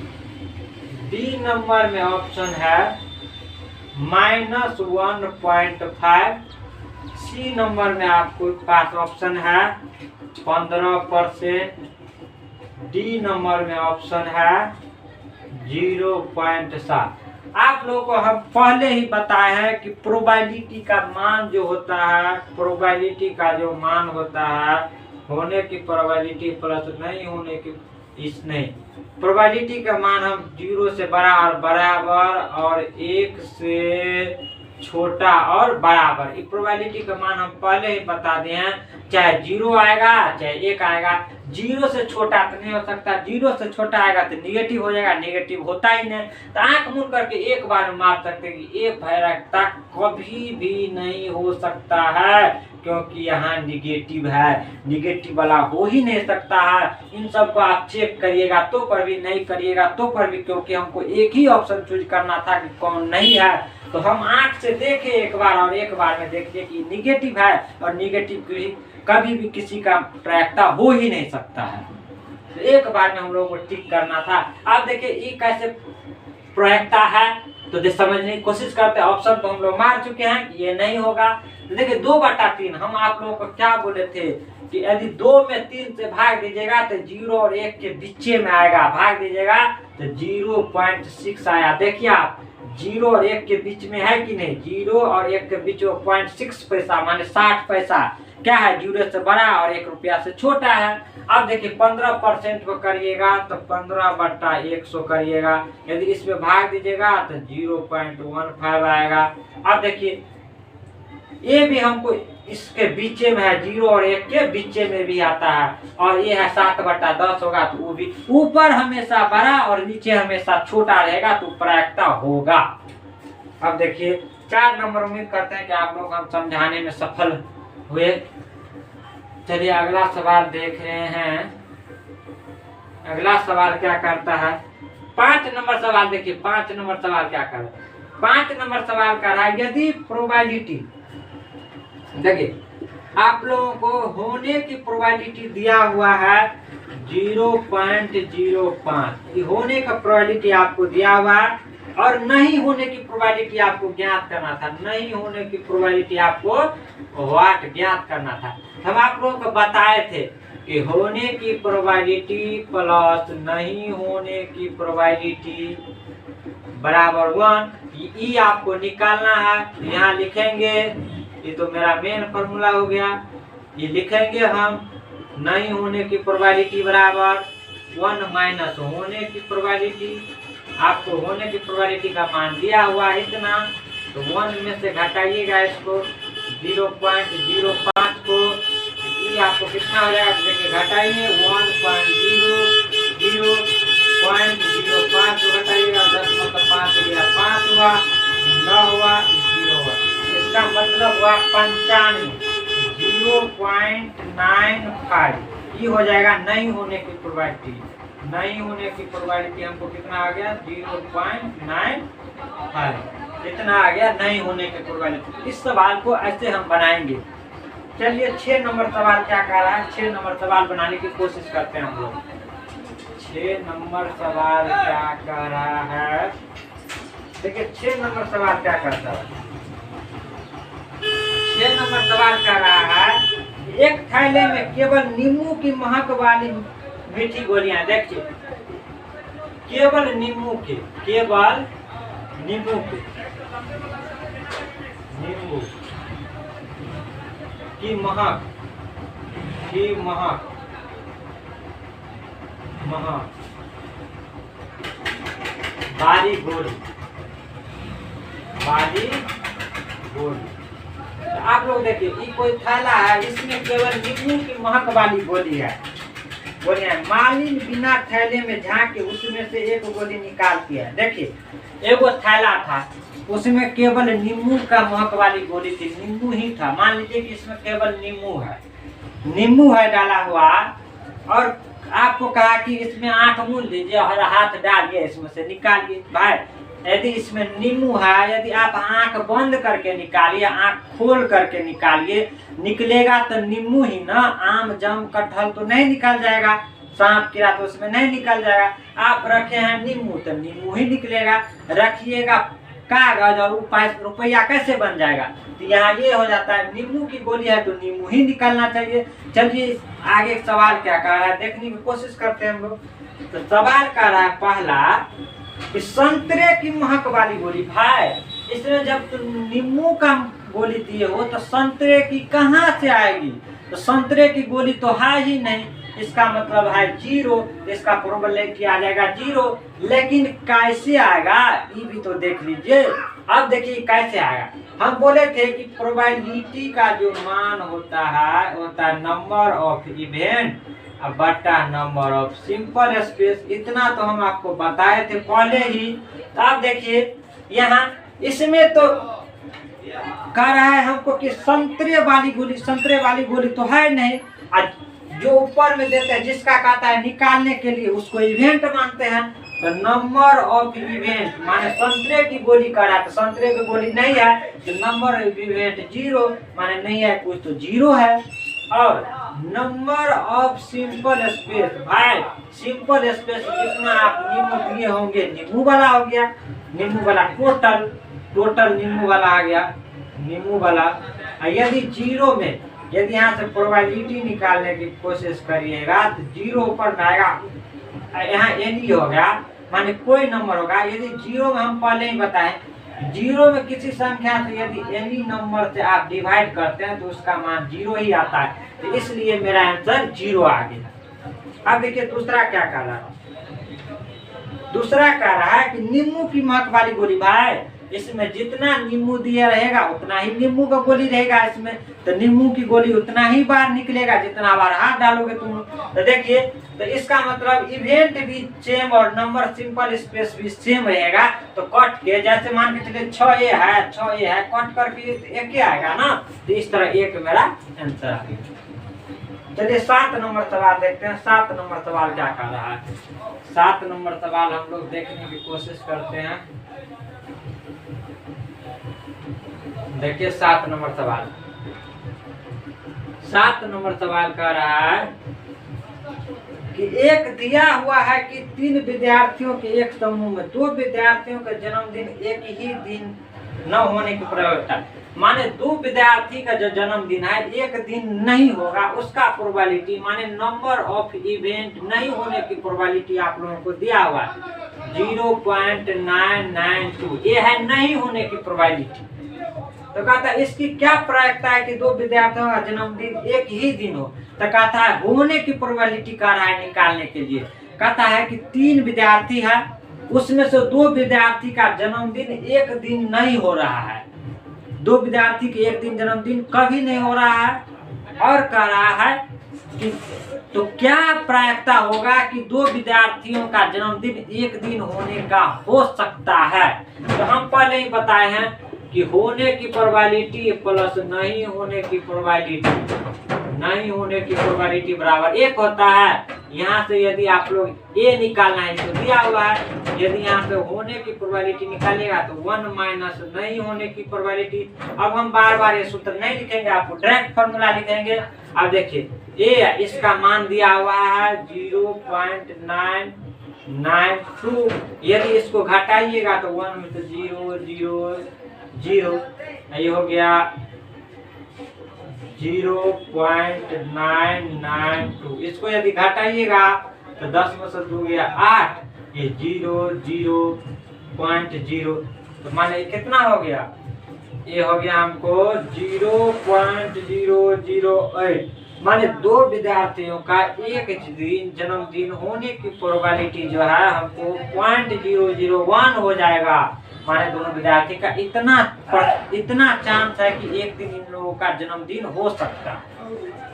बी नंबर में ऑप्शन है -1.5, सी नंबर में आपको पास ऑप्शन है 15%, डी नंबर में ऑप्शन है 0.7। आप लोगों को हम पहले ही बताए हैं कि प्रोबेबिलिटी का मान जो होता है, प्रोबेबिलिटी का जो मान होता है, होने की प्रोबेबिलिटी प्लस नहीं होने की इस नहीं, प्रोबेबिलिटी का मान हम 0 से बड़ा और बराबर और 1 से छोटा और बराबर, ये प्रोबेबिलिटी का मान हम पहले ही बता दिए हैं। चाहे 0 आएगा चाहे 1 आएगा, 0 से छोटा तो नहीं हो सकता, 0 से छोटा आएगा तो निगेटिव हो जाएगा, निगेटिव होता ही नहीं। तो आंख मूंद करके एक बार में मार सकते हैं कि ये प्रायिकता कभी भी नहीं हो सकता है क्योंकि यहाँ निगेटिव है, निगेटिव वाला हो ही नहीं सकता है। इन सब को आप चेक करिएगा तो पर भी, नहीं करिएगा तो पर भी, क्योंकि हमको एक ही ऑप्शन चूज करना था कि कौन नहीं है। तो हम आंख से देखें एक बार और एक बार में देखिए कि निगेटिव है और निगेटिव कभी भी किसी का प्रायिकता हो ही नहीं सकता है। तो एक बार में हम लोगों को टिक करना था। अब देखिए ये कैसे प्रायिकता है, तो समझने की कोशिश करते हैं। ऑप्शन तो हम लोग मार चुके हैं कि ये नहीं होगा। तो देखिए 2/3 हम आप लोगों को क्या बोले थे कि यदि 2 में 3 से भाग दीजिएगा तो 0 और 1 के बीच में आएगा, भाग दीजिएगा तो 0.6 आया। देखिए आप 0 और 1 के बीच में है कि नहीं, 0 और 1 के बीच में 0.6 पैसा माने 60 पैसा क्या है, 0 से बड़ा और 1 रुपया से छोटा है। अब देखिए 15% को करिएगा तो 15/100 करिएगा, यदि इसमें भाग दीजिएगा तो 0.15 आएगा। अब देखिए ये भी हमको इसके बीच में है, 0 और 1 के बीच में भी आता है, और ये है 7/10 होगा तो वो भी ऊपर हमेशा बड़ा और नीचे हमेशा छोटा रहेगा, तो प्रायिकता होगा। अब देखिए 4 नंबर, उम्मीद करते हैं कि आप लोग हम समझाने में सफल हुए। चलिए अगला सवाल देख रहे हैं। अगला सवाल क्या करता है, 5 नंबर सवाल देखिए। 5 नंबर सवाल क्या कर रहा है, 5 नंबर सवाल कर रहा है यदि प्रोबेबिलिटी, देखिए आप लोगों को होने की प्रोबेबिलिटी दिया हुआ है 0.05, होने का प्रोबेबिलिटी आपको दिया हुआ है, और नहीं होने की प्रोबेबिलिटी आपको ज्ञात करना था। नहीं होने की प्रोबेबिलिटी आपको व्हाट ज्ञात करना था। हम आप लोगों को बताए थे कि होने की प्रोबेबिलिटी प्लस नहीं होने की प्रोबेबिलिटी बराबर 1, ये आपको निकालना है। यहाँ लिखेंगे, ये तो मेरा मेन फॉर्मूला हो गया, ये लिखेंगे हम नहीं होने की प्रोबेबिलिटी बराबर 1 माइनस होने की प्रोबेबिलिटी। आपको होने की प्रोबेबिलिटी का मान दिया हुआ है इतना, तो 1 में से घटाइएगा इसको 0.05 को, ये आपको कितना हो जाएगा, देखिए घटाइए 1.005 को घटाइएगा, 10 में 5 गया 5 हुआ, 9 हुआ, 0 हुआ, इसका मतलब हुआ 95, 0.95 ये हो जाएगा नहीं होने की प्रोबेबिलिटी। नहीं होने की प्रोबेबिलिटी हमको कितना आ गया, 0.95 इतना आ गया नहीं होने की प्रोबेबिलिटी। इस सवाल को ऐसे हम बनाएंगे। चलिए 6 नंबर सवाल क्या कह रहा है, 6 नंबर सवाल बनाने की कोशिश करते हैं हम लोग। 6 नंबर सवाल क्या कह रहा है, देखिए 6 नंबर सवाल क्या करता है। 6 नंबर सवाल कर रहा है एक थैले में केवल नींबू की महक वाली मीठी गोलियां, देखिए केवल नींबू की महक वाली गोली। तो आप लोग देखिए ये कोई थैला है, इसमें केवल नींबू की महक वाली गोली है। गोलियां मालिन बिना थैले में झांक के उसमें से एक गोली निकालती है। देखिए एगो थैला था, उसमें केवल नींबू का महक वाली गोली थी, नींबू ही था। मान लीजिए कि इसमें केवल नींबू है डाला हुआ, और आपको कहा कि इसमें आंख मूंद लीजिए और हाथ डालिए इसमें से निकालिए। भाई यदि इसमें नींबू है, यदि आप आंख बंद करके निकालिए, आंख खोल करके निकालिए, निकलेगा तो नींबू ही ना, आम जाम कटहल तो नहीं निकल जाएगा, सांप कीड़ा तो उसमें नहीं निकल जाएगा। आप रखे हैं नींबू तो नींबू ही निकलेगा। रखिएगा कागज और रुपया कैसे बन जाएगा, तो यहाँ ये हो जाता है नींबू की गोली है तो नींबू ही निकलना चाहिए। चलिए आगे सवाल क्या कर रहा है देखने की कोशिश करते हैं हम लोग। तो सवाल कर रहा है पहला कि संतरे की महक वाली गोली। भाई इसमें जब तुम नींबू का गोली दिए हो तो संतरे की कहाँ से आएगी, तो संतरे की गोली तो है ही नहीं, इसका मतलब है 0, इसका प्रोबेबिलिटी आ जाएगा 0। लेकिन कैसे आएगा ये भी तो देख लीजिए। अब देखिए कैसे आएगा, हम बोले थे कि प्रोबेबिलिटी का जो मान होता है नंबर ऑफ इवेंट बटा नंबर ऑफ सिंपल स्पेस। इतना तो हम आपको बताए थे पहले ही। तो अब देखिए यहाँ इसमें तो कह रहा है हमको कि संतरे वाली गोली तो है नहीं, जो ऊपर में देते हैं जिसका कहता है निकालने के लिए उसको इवेंट मानते हैं। तो नंबर ऑफ इवेंट माने संतरे की गोली कर रहा है, तो संतरे की गोली नहीं है तो नंबर ऑफ इवेंट 0 माने नहीं है कुछ तो 0 है। और नंबर ऑफ सिंपल स्पेस। भाई सिंपल स्पेस कितना आप नींबू दिए होंगे, नींबू वाला हो गया, नींबू वाला टोटल नींबू वाला आ गया, नींबू वाला। यदि जीरो में, यदि यहाँ से प्रोबेबिलिटी निकालने की कोशिश करिएगा तो जीरो ऊपर में आएगा, यहाँ एनी हो गया, माने कोई नंबर होगा। यदि जीरो में हम पहले ही बताएं, जीरो में किसी संख्या से यदि एनी नंबर से आप डिवाइड करते हैं तो उसका मान जीरो ही आता है, तो इसलिए मेरा आंसर जीरो आ गया। अब देखिए दूसरा क्या कह रहा है, दूसरा कह रहा है कि नींबू की महक वाली गोली। भाई इसमें जितना नींबू दिया रहेगा उतना ही नींबू का गोली रहेगा इसमें, तो नींबू की गोली उतना ही बार निकलेगा जितना बार हाथ डालोगे तुम। तो देखिए, तो इसका मतलब इवेंट भी सेम और नंबर सिंपल स्पेस भी सेम रहेगा। तो कट के, जैसे मान के चलिए 6A है, कट करके एक ही आएगा ना, तो इस तरह एक मेरा आंसर आ गया। चलिए 7 नंबर सवाल देखते हैं। 7 नंबर सवाल क्या कह रहा है। 7 नंबर सवाल हम लोग देखने की कोशिश करते हैं। देखिए 7 नंबर सवाल, 7 नंबर सवाल कह रहा है कि एक दिया हुआ है कि 3 विद्यार्थियों के एक समूह में 2 विद्यार्थियों का जन्मदिन एक ही दिन न होने की प्रवृत्ति है। माने 2 विद्यार्थी का जो जन्मदिन है एक दिन नहीं होगा, उसका प्रोबेबिलिटी माने नंबर ऑफ इवेंट नहीं होने की प्रोबेबिलिटी आप लोगों को दिया हुआ है 0.992। ये है नहीं होने की प्रोबेबिलिटी। तो कहता है इसकी क्या प्रायिकता है कि 2 विद्यार्थियों का जन्मदिन एक ही दिन हो। तो कहता है होने की प्रोबेबिलिटी कर रहा है निकालने के लिए। कहता है कि 3 विद्यार्थी है, उसमें से 2 विद्यार्थी का जन्मदिन एक दिन नहीं हो रहा है। 2 विद्यार्थी के एक दिन जन्मदिन कभी नहीं हो रहा है, और कह रहा है कि तो क्या प्रायिकता होगा कि 2 विद्यार्थियों का जन्मदिन एक दिन होने का हो सकता है। तो हम पहले ही बताए हैं कि होने की प्रोबेबिलिटी प्लस नहीं होने की प्रोबेबिलिटी बराबर 1 होता है। यहाँ से यदि आप लोग ए निकालना है तो दिया हुआ है, यदि यहाँ से होने की प्रोबेबिलिटी निकालेगा तो 1 माइनस नहीं होने की प्रोबेबिलिटी। अब हम बार बार ये सूत्र नहीं लिखेंगे, आपको डायरेक्ट फॉर्मूला लिखेंगे। अब देखिए ए इसका मान दिया हुआ है 0.992। यदि इसको घटाइएगा तो 1 में तो 0 0 0, ये हो गया 0.992। इसको यदि घटाइएगा तो 10 में से 2 गया 8, ये 0.0। तो माने कितना हो गया, ये हो गया हमको 0.008। माने 2 विद्यार्थियों का एक दिन जन्मदिन होने की प्रोबेबिलिटी जो है हमको 0.001 हो जाएगा। माने दोनों विद्यार्थी का इतना चांस है कि एक दिन इन लोगों का जन्मदिन हो सकता है।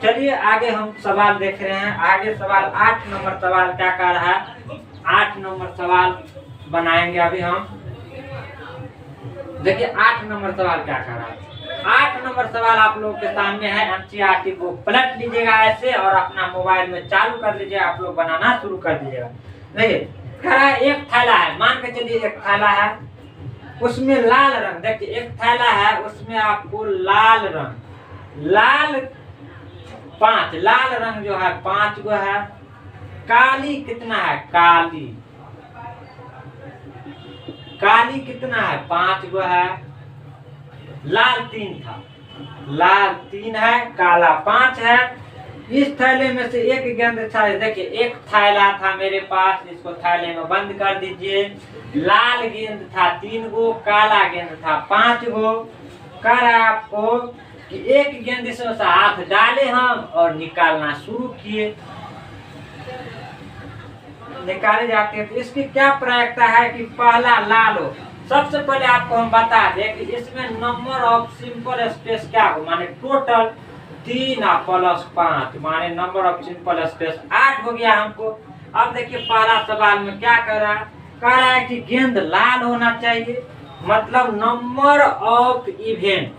चलिए आगे हम सवाल देख रहे हैं। आगे सवाल 8 नंबर सवाल क्या कह रहा है। 8 नंबर सवाल बनाएंगे अभी हम। देखिए 8 नंबर सवाल क्या कह रहा है। 8 नंबर सवाल आप लोगों के सामने है। एनसीईआरटी को पलट लीजिएगा ऐसे और अपना मोबाइल में चालू कर लीजिएगा, आप लोग बनाना शुरू कर दीजिएगा। देखिए कह रहा है एक थैला है, मान के चलिए एक थैला है, उसमें लाल रंग, देखिए एक थैला है उसमें आपको लाल रंग, लाल रंग जो है 5 गो है। काली कितना है, काली कितना है 5 गो है। लाल 3 था, लाल 3 है, काला 5 है। इस थैले में से एक गेंद था, देखिए एक थैला था मेरे पास, इसको थैले में बंद कर दीजिए। लाल गेंद था 3 गो, काला गेंद था 5 गो। कह रहा है आपको कि एक गेंद इसमें से हाथ डाले हम और निकालना शुरू किए, निकाले जाते हैं। तो इसकी क्या प्रायिकता है कि पहला लाल हो। सबसे पहले आपको हम बता दें कि इसमें नंबर ऑफ सिंपल स्पेस क्या हो, माने टोटल 3 प्लस 5, माने नंबर ऑफ सिंपल स्पेस 8 हो गया हमको। अब देखिए पहला सवाल में क्या कर रहा है, कह रहा है कि गेंद लाल होना चाहिए, मतलब नंबर ऑफ इवेंट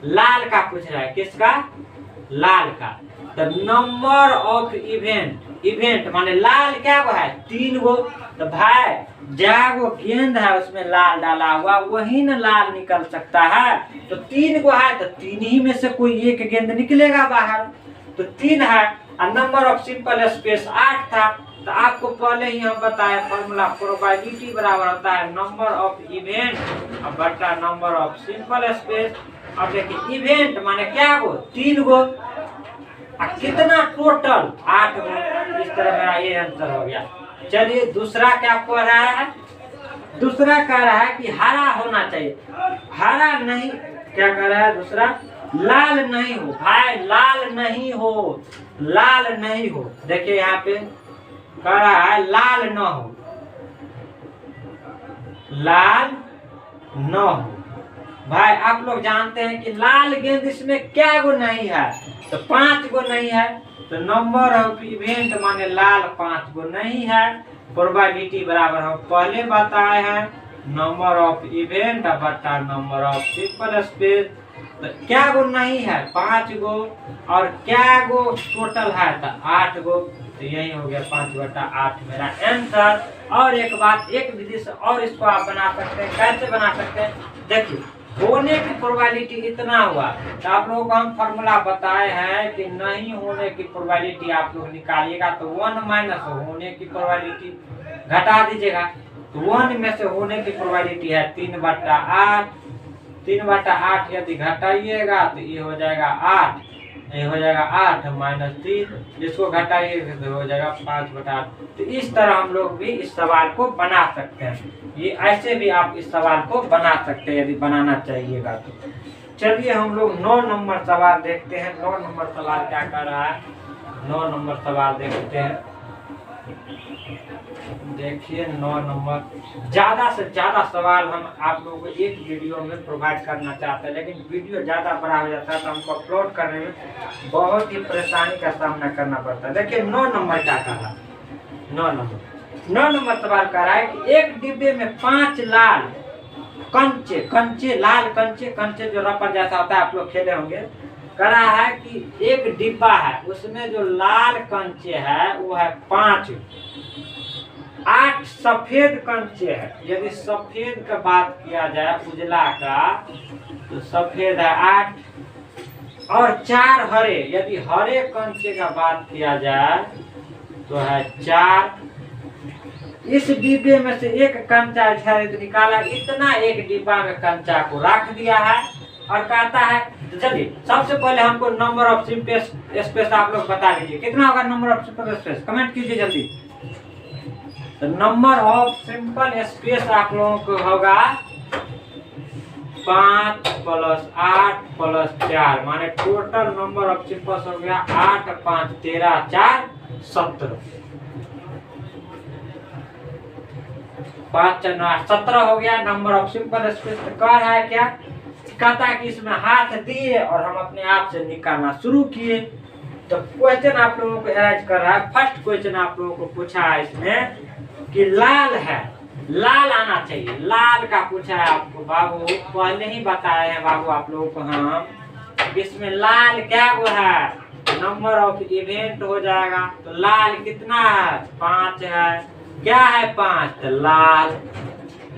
लाल का पूछ रहा है। किसका, लाल का। तो नंबर ऑफ इवेंट माने लाल क्या वो है 3 गो। तो भाई जहाँ वो गेंद है उसमें लाल डाला हुआ वही न लाल निकल सकता है। तो 3 गो है तो 3 ही में से कोई एक गेंद निकलेगा बाहर। तो 3 है, और नंबर ऑफ सिंपल स्पेस 8 था। तो आपको पहले ही हम बताए फॉर्मूला प्रोबेबिलिटी बराबर होता है नंबर ऑफ इवेंट बटा नंबर ऑफ सिंपल स्पेस। अब देखिए इवेंट माने क्या गो 3 गो, कितना टोटल 8 गो। इस तरह मेरा ये आंसर हो गया। चलिए दूसरा क्या कह रहा है, दूसरा कह रहा है कि हरा होना चाहिए, हरा नहीं, क्या कह रहा है दूसरा, लाल नहीं हो भाई, लाल नहीं हो, लाल नहीं हो। देखिए यहाँ पे कह रहा है लाल न हो, लाल न हो। भाई आप लोग जानते हैं कि लाल गेंद इसमें क्या गो नहीं है, तो 5 गो नहीं है। तो नंबर ऑफ इवेंट माने लाल 5 गो नहीं है। प्रोबेबिलिटी बराबर हम पहले बताए हैं नंबर ऑफ इवेंट बटा नंबर ऑफ सिंपल स्पेस। तो क्या गो नहीं है 5 गो, और क्या गो टोटल है तो 8 गो। तो यही हो गया 5 बटा 8 मेरा आंसर। और एक बात, एक विधि से और इसको आप बना सकते हैं। कैसे बना सकते हैं, देखिए होने की प्रोबेबिलिटी इतना हुआ, तो आप लोगों को हम फॉर्मूला बताए हैं कि नहीं होने की प्रोबेबिलिटी आप लोग निकालिएगा। तो 1 माइनस होने की प्रोबेबिलिटी घटा दीजिएगा। तो 1 में से होने की प्रोबेबिलिटी है 3 बटा 8, 3 बटा 8 यदि घटाइएगा तो ये हो जाएगा 8, ये हो जाएगा 8 माइनस 3, जिसको घटाइएगा तो हो जाएगा 5 बटा 8। तो इस तरह हम लोग भी इस सवाल को बना सकते हैं। ये ऐसे भी आप इस सवाल को बना सकते हैं यदि बनाना चाहिएगा तो। चलिए हम लोग 9 नंबर सवाल देखते हैं। 9 नंबर सवाल क्या कर रहा है, 9 नंबर सवाल देखते हैं। देखिए 9 नंबर, ज्यादा से ज्यादा सवाल हम आप लोगों को एक वीडियो में प्रोवाइड करना चाहते हैं, लेकिन वीडियो ज्यादा बड़ा हो जाता है तो हमको अपलोड करने में बहुत ही परेशानी का सामना करना पड़ता है। देखिए 9 नंबर क्या कर रहा है, 9 नंबर सवाल कर रहा है कि एक डिब्बे में 5 लाल कंचे, कंचे लाल कंचे, कंचे जो रबर जैसा होता है, आप लोग खेले होंगे। कह रहा है कि एक डिब्बा है, उसमें जो लाल कंचे है वो है 5, 8 सफेद कंचे है। यदि सफेद का बात किया जाए उजला का, तो सफेद है 8, और 4 हरे। यदि हरे कंचे का बात किया जाए तो है 4। इस डिब्बे में से एक कंचा निकाला, इतना एक डिब्बा में कंचा को रख दिया है, और कहता है तो चलिए सबसे पहले हमको नंबर ऑफ सिंपल स्पेस आप लोग बता दीजिए कितना होगा number of simple space, comment कीजिए जल्दी। तो नंबर ऑफ सिंपल स्पेस आप लोगों को होगा 5 + 8 + 4, माने टोटल नंबर ऑफ सिंपल्स हो गया 8, 5, 13, 4, 17। 5, 4, 9, 8, 17 हो गया नंबर ऑफ सिंपल स्पेस। तो कह रहा है क्या, कहता है कि इसमें हाथ दिए और हम अपने आप से निकालना शुरू किए। तो क्वेश्चन आप लोगों को अरेंज कर रहा है। फर्स्ट क्वेश्चन आप लोगों को पूछा है इसमें कि लाल है, लाल आना चाहिए, लाल का पूछा है आपको। बाबू पहले ही बताए हैं बाबू आप लोगों को हम, इसमें लाल क्या वो है, नंबर ऑफ इवेंट हो जाएगा। तो लाल कितना है, 5 है। क्या है 5, तो लाल,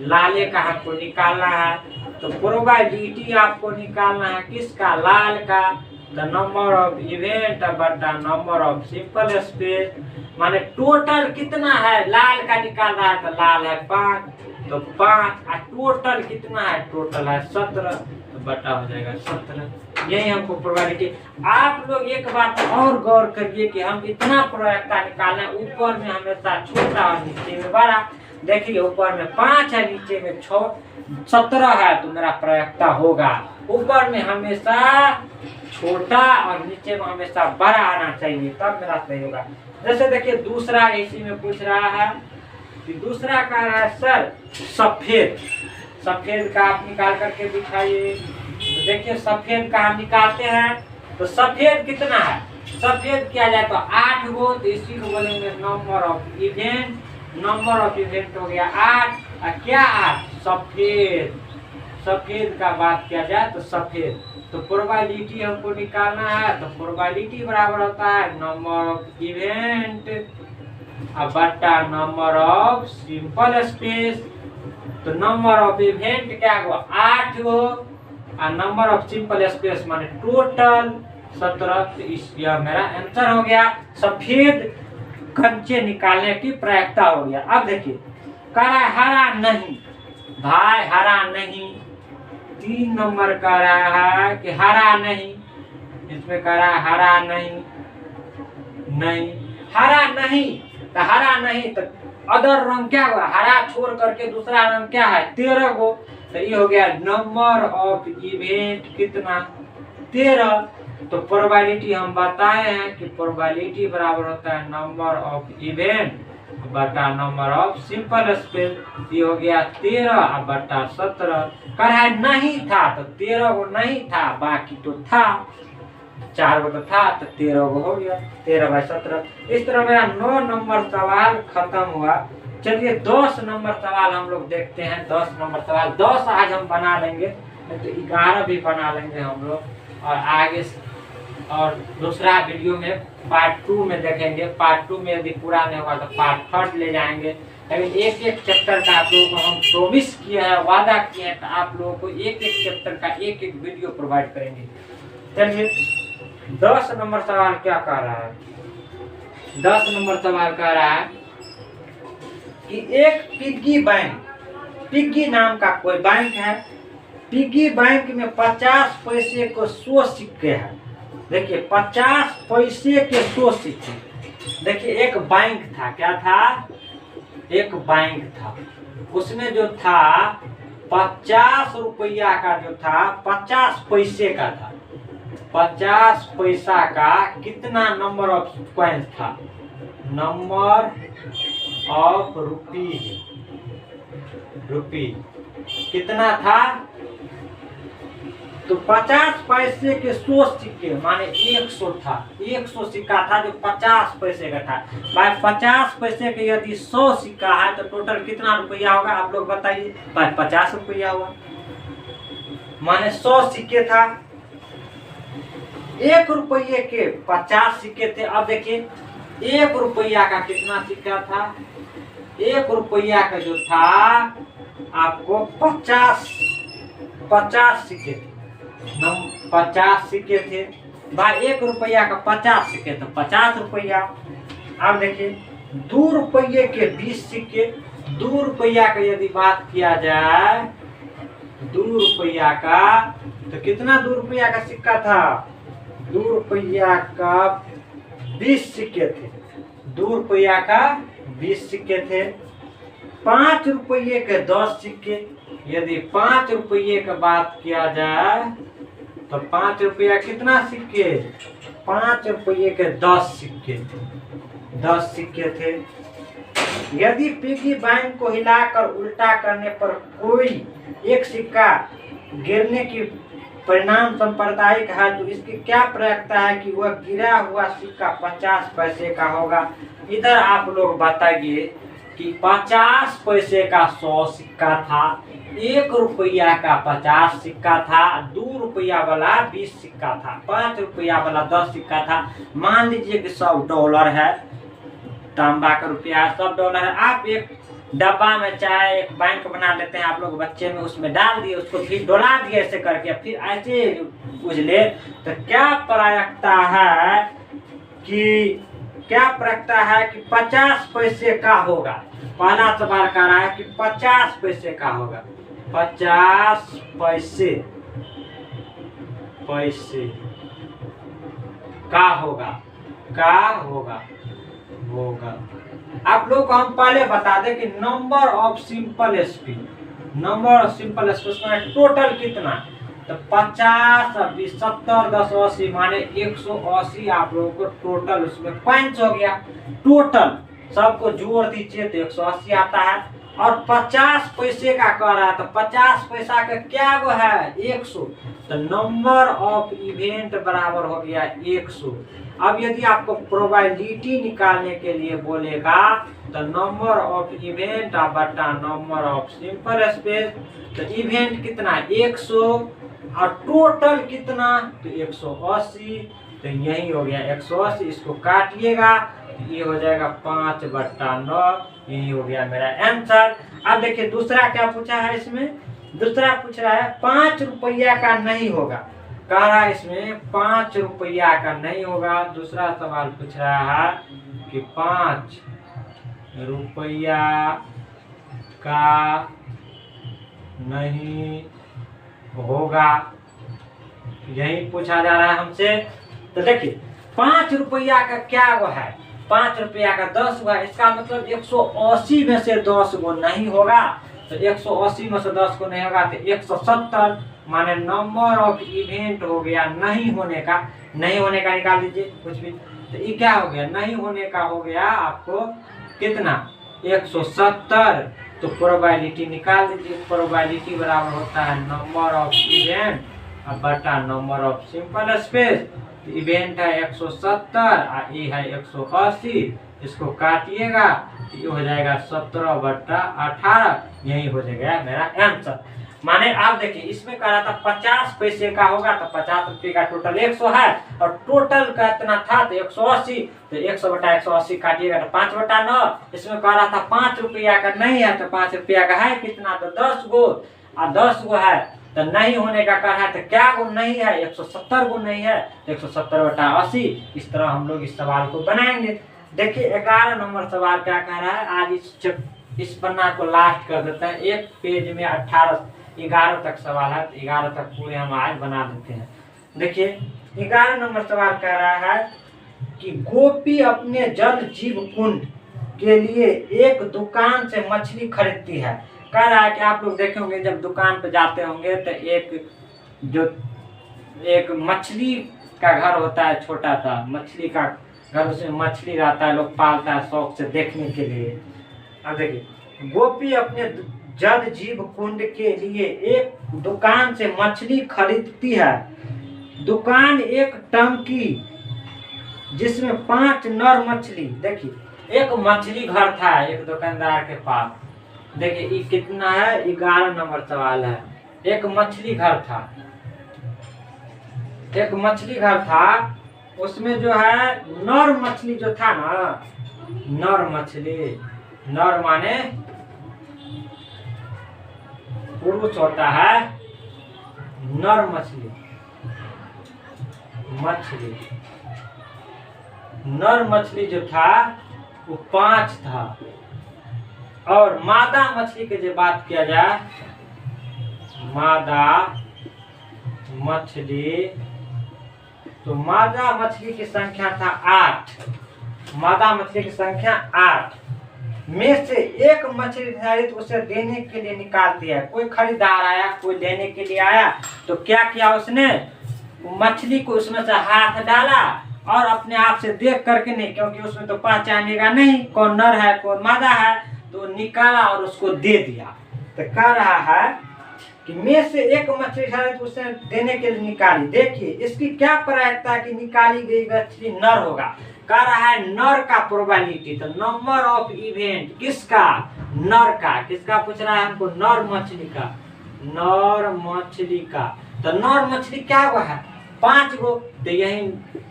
लाले का हमको निकालना है। तो प्रोबेबिलिटी आपको निकालना है किसका, लाल का। तो नंबर ऑफ इवेंट बटा नंबर ऑफ सिंपल स्पेस, माने टोटल कितना है, लाल का निकाल रहा है तो लाल है 5, तो 5, और टोटल कितना है, टोटल है 17, तो बटा हो जाएगा 17। यही हमको प्रोबेबिलिटी। आप लोग एक बात और गौर करिए कि हम इतना प्रोबेबिलिटी निकालना है, ऊपर में हमेशा छोटा और नीचे में बड़ा। देखिए ऊपर में 5 है, नीचे में 17 है, तो मेरा प्रयोक्ता होगा ऊपर में हमेशा छोटा और नीचे में हमेशा बड़ा आना चाहिए, तब मेरा सही होगा। जैसे देखिए दूसरा इसी में पूछ रहा है कि दूसरा कह रहा है सर सफेद, सफेद का आप निकाल करके दिखाइए। तो देखिए सफेद का हम निकालते हैं, तो सफेद कितना है, सफेद किया जाए तो 8 गो, तो इसी को बोलेंगे number of event. Number of event हो गया 8, और क्या 8, सफेद, सफेद का बात किया जाए तो सफेद। तो प्रोबेबिलिटी हमको निकालना है, तो प्रोबेबिलिटी बराबर होता है नंबर ऑफ इवेंट बटा नंबर ऑफ सिंपल स्पेस। तो नंबर ऑफ इवेंट क्या हुआ 8 गो, और नंबर ऑफ सिंपल स्पेस माने टोटल 17। तो यह मेरा आंसर हो गया। सफेद कंचे निकालने की प्रायिकता हो गया। अब देखिए कह रहा है हरा नहीं, भाई हरा नहीं, 3 नंबर कह रहा है कि हरा नहीं, इसमें कह रहा है हरा नहीं, नहीं हरा नहीं, तो हरा नहीं तो अदर रंग क्या हुआ, हरा छोड़ करके दूसरा रंग क्या है, 13 गो। तो ये हो गया नंबर ऑफ इवेंट कितना, 13। तो प्रोबेबिलिटी हम बताए हैं कि प्रोबेबिलिटी बराबर होता है नंबर ऑफ इवेंट बटा नंबर ऑफ सिंपल स्पेस। ये हो गया 13 बटा 17। कह रहा है नहीं था, तो 13 गो नहीं था, बाकी तो था, 4 गो तो था, तो 13 गो हो गया, 13/17। इस तरह मेरा 9 नंबर सवाल खत्म हुआ। चलिए 10 नंबर सवाल हम लोग देखते हैं। 10 नंबर सवाल 10 आज हम बना लेंगे, तो 11 भी बना लेंगे हम लोग, और आगे और दूसरा वीडियो में पार्ट 2 में देखेंगे। पार्ट 2 में यदि पूरा नहीं होगा तो पार्ट 3 ले जाएंगे। लेकिन एक एक चैप्टर का आप लोगों को हम प्रोमिस किए हैं, वादा किए हैं, तो आप लोगों को एक एक चैप्टर का एक एक वीडियो प्रोवाइड करेंगे। चलिए 10 नंबर सवाल क्या कह रहा है। 10 नंबर सवाल कह रहा है कि एक पिग्गी बैंक, पिग्गी नाम का कोई बैंक है, पिग्गी बैंक में 50 पैसे को 100 सिक्के हैं। देखिए 50 पैसे के 100 सिक्के। देखिए एक बैंक था, क्या था, एक बैंक था, उसमें जो था 50 रुपया का जो था 50 पैसे का था, 50 पैसा का कितना नंबर ऑफ कॉइन्स था, नंबर ऑफ रुपी कितना था, तो 50 पैसे के 100 सिक्के माने 100 था, 100 सिक्का था जो 50 पैसे का था। भाई 50 पैसे के यदि 100 सिक्का है तो टोटल कितना रुपया होगा, आप लोग बताइए। भाई 50 रुपया हुआ, माने 100 सिक्के था, 1 रुपये के 50 सिक्के थे। अब देखिए 1 रुपया का कितना सिक्का था, 1 रुपया का जो था आपको 50 सिक्के थे, 50 सिक्के थे। भाई 1 रुपया का 50 सिक्के तो 50 रुपया। अब देखिए 2 रुपये के 20 सिक्के, 2 रुपया का यदि बात किया जाए, 2 रुपया का तो कितना 2 रुपया का सिक्का था, 2 रुपया का 20 सिक्के थे, 2 रुपया का 20 सिक्के थे। 5 रुपये के 10 सिक्के, यदि 5 रुपये का बात किया जाए तो 5 रुपया कितना सिक्के, 5 रुपये के 10 सिक्के थे, 10 सिक्के थे। यदि पिगी बैंक को हिलाकर उल्टा करने पर कोई एक सिक्का गिरने की परिणाम सांप्रदायिक है, तो इसकी क्या प्रायिकता है कि वह गिरा हुआ सिक्का 50 पैसे का होगा। इधर आप लोग बताइए कि 50 पैसे का 100 सिक्का था, 1 रुपया का 50 सिक्का था, 2 रुपया वाला 20 सिक्का था, 5 रुपया वाला 10 सिक्का था। मान लीजिए कि $100 है, तांबा का रुपया है, $100 है। आप एक डब्बा में चाहे एक बैंक बना लेते हैं आप लोग बच्चे में, उसमें डाल दिए, उसको फिर डोला दिए ऐसे करके, फिर ऐसे उजले, तो क्या प्रायिकता है कि 50 पैसे का होगा। पहला सवाल कह रहा है कि 50 पैसे का होगा, 50 पैसे का होगा। आप लोग को हम पहले बता दें कि number of simple speed, number of simple speed में टोटल कितना, तो 50 और 20 70 10 80 माने 180 आप लोगों को टोटल उसमें कॉइन्स हो गया। टोटल सबको जोड़ दीजिए तो 180 आता है। और 50 पैसे का कह रहा है, तो 50 पैसा का क्या वो है 100, तो नंबर ऑफ इवेंट बराबर हो गया 100। अब यदि आपको प्रोबेबिलिटी निकालने के लिए बोलेगा तो नंबर ऑफ इवेंट बटा नंबर ऑफ सिंपल स्पेस, तो इवेंट कितना 100 और टोटल कितना तो 180, तो यही हो गया 180। इसको काटिएगा तो ये हो जाएगा 5/9, यही हो गया मेरा आंसर। अब देखिए दूसरा क्या पूछा है, इसमें दूसरा पूछ रहा है 5 रुपया का नहीं होगा। कह रहा है इसमें 5 रुपया का नहीं होगा। दूसरा सवाल पूछ रहा है कि 5 रुपया का नहीं होगा, यही पूछा जा रहा है हमसे। तो देखिए 5 रुपया का क्या वो है, 5 रुपया का 10 हुआ, इसका मतलब 180 में से 10 गो नहीं होगा। तो 180 में से 10 को नहीं होगा तो 170 माने नंबर ऑफ इवेंट हो गया नहीं होने का। नहीं होने का निकाल दीजिए कुछ भी, तो ये क्या हो गया, नहीं होने का हो गया आपको कितना 170। तो प्रोबेबिलिटी निकाल दीजिए, प्रोबेबिलिटी बराबर होता है नंबर ऑफ इवेंट बटा number of simple space. Event है 170 और ये है 180, इसको काटिएगा तो ये हो जाएगा 17/18, यही हो जाएगा मेरा आंसर। माने आप देखिए इसमें कह रहा था 50 पैसे का होगा तो 50 रुपये का टोटल 100 है और टोटल का इतना था तो 180, तो 100/180 काटिएगा तो 5/9। इसमें कह रहा था 5 रुपया का नहीं है तो 5 रुपया का है कितना, तो 10 गो, और 10 गो है तो नहीं होने का कहा है तो क्या गो नहीं है, 170 गो नहीं है तो 170/80। इस तरह हम लोग इस सवाल को बनाएंगे। देखिए 11 नंबर सवाल क्या कह रहा है, आज इस पन्ना को लास्ट कर देते हैं। एक पेज में 11 तक सवाल है, 11 तक पूरे हम आज बना देते हैं। देखिए 11 नंबर सवाल कह रहा है कि गोपी अपने जल जीव कुंड के लिए एक दुकान से मछली खरीदती है। कह रहा है कि आप लोग देखे होंगे जब दुकान पे जाते होंगे तो एक मछली का घर होता है, छोटा सा मछली का घर, उसमें मछली रहता है, लोग पालता है शौक से देखने के लिए। अब देखिए गोपी अपने जल जीव कुंड के लिए एक दुकान से मछली खरीदती है। दुकान एक टंकी जिसमें 5 नर मछली, देखिए एक मछली घर था एक दुकानदार के पास। देखिए ये कितना है, 11 नंबर सवाल है। एक मछली घर था, एक मछली घर था, उसमें जो है नर मछली जो था ना, नर मछली, नर माने पुरुष होता है, नर मछली, मछली नर मछली जो था वो 5 था। और मादा मछली की जो बात किया जाए, मादा मछली, तो मादा मछली की संख्या था 8। मादा मछली की संख्या 8 में से एक मछली निर्धारित उसे देने के लिए निकाल दिया। कोई खरीदार आया, कोई लेने के लिए आया, तो क्या किया उसने, मछली को उसमें से हाथ डाला और अपने आप से देख करके नहीं, क्योंकि उसमें तो पहचानेगा नहीं कौन नर है कौन मादा है, तो निकाला और उसको दे दिया। तो कह रहा है कि में से एक मछली निर्धारित उसे देने के लिए निकाली। देखिए इसकी क्या प्रायिकता कि निकाली गई मछली नर होगा। कह रहा है नर का प्रोबेबिलिटी, तो नंबर ऑफ इवेंट किसका, नर का। किसका पूछ रहा है हमको, नर मछली का, नर मछली का। तो नर मछली क्या हुआ है, 5 गो, तो यही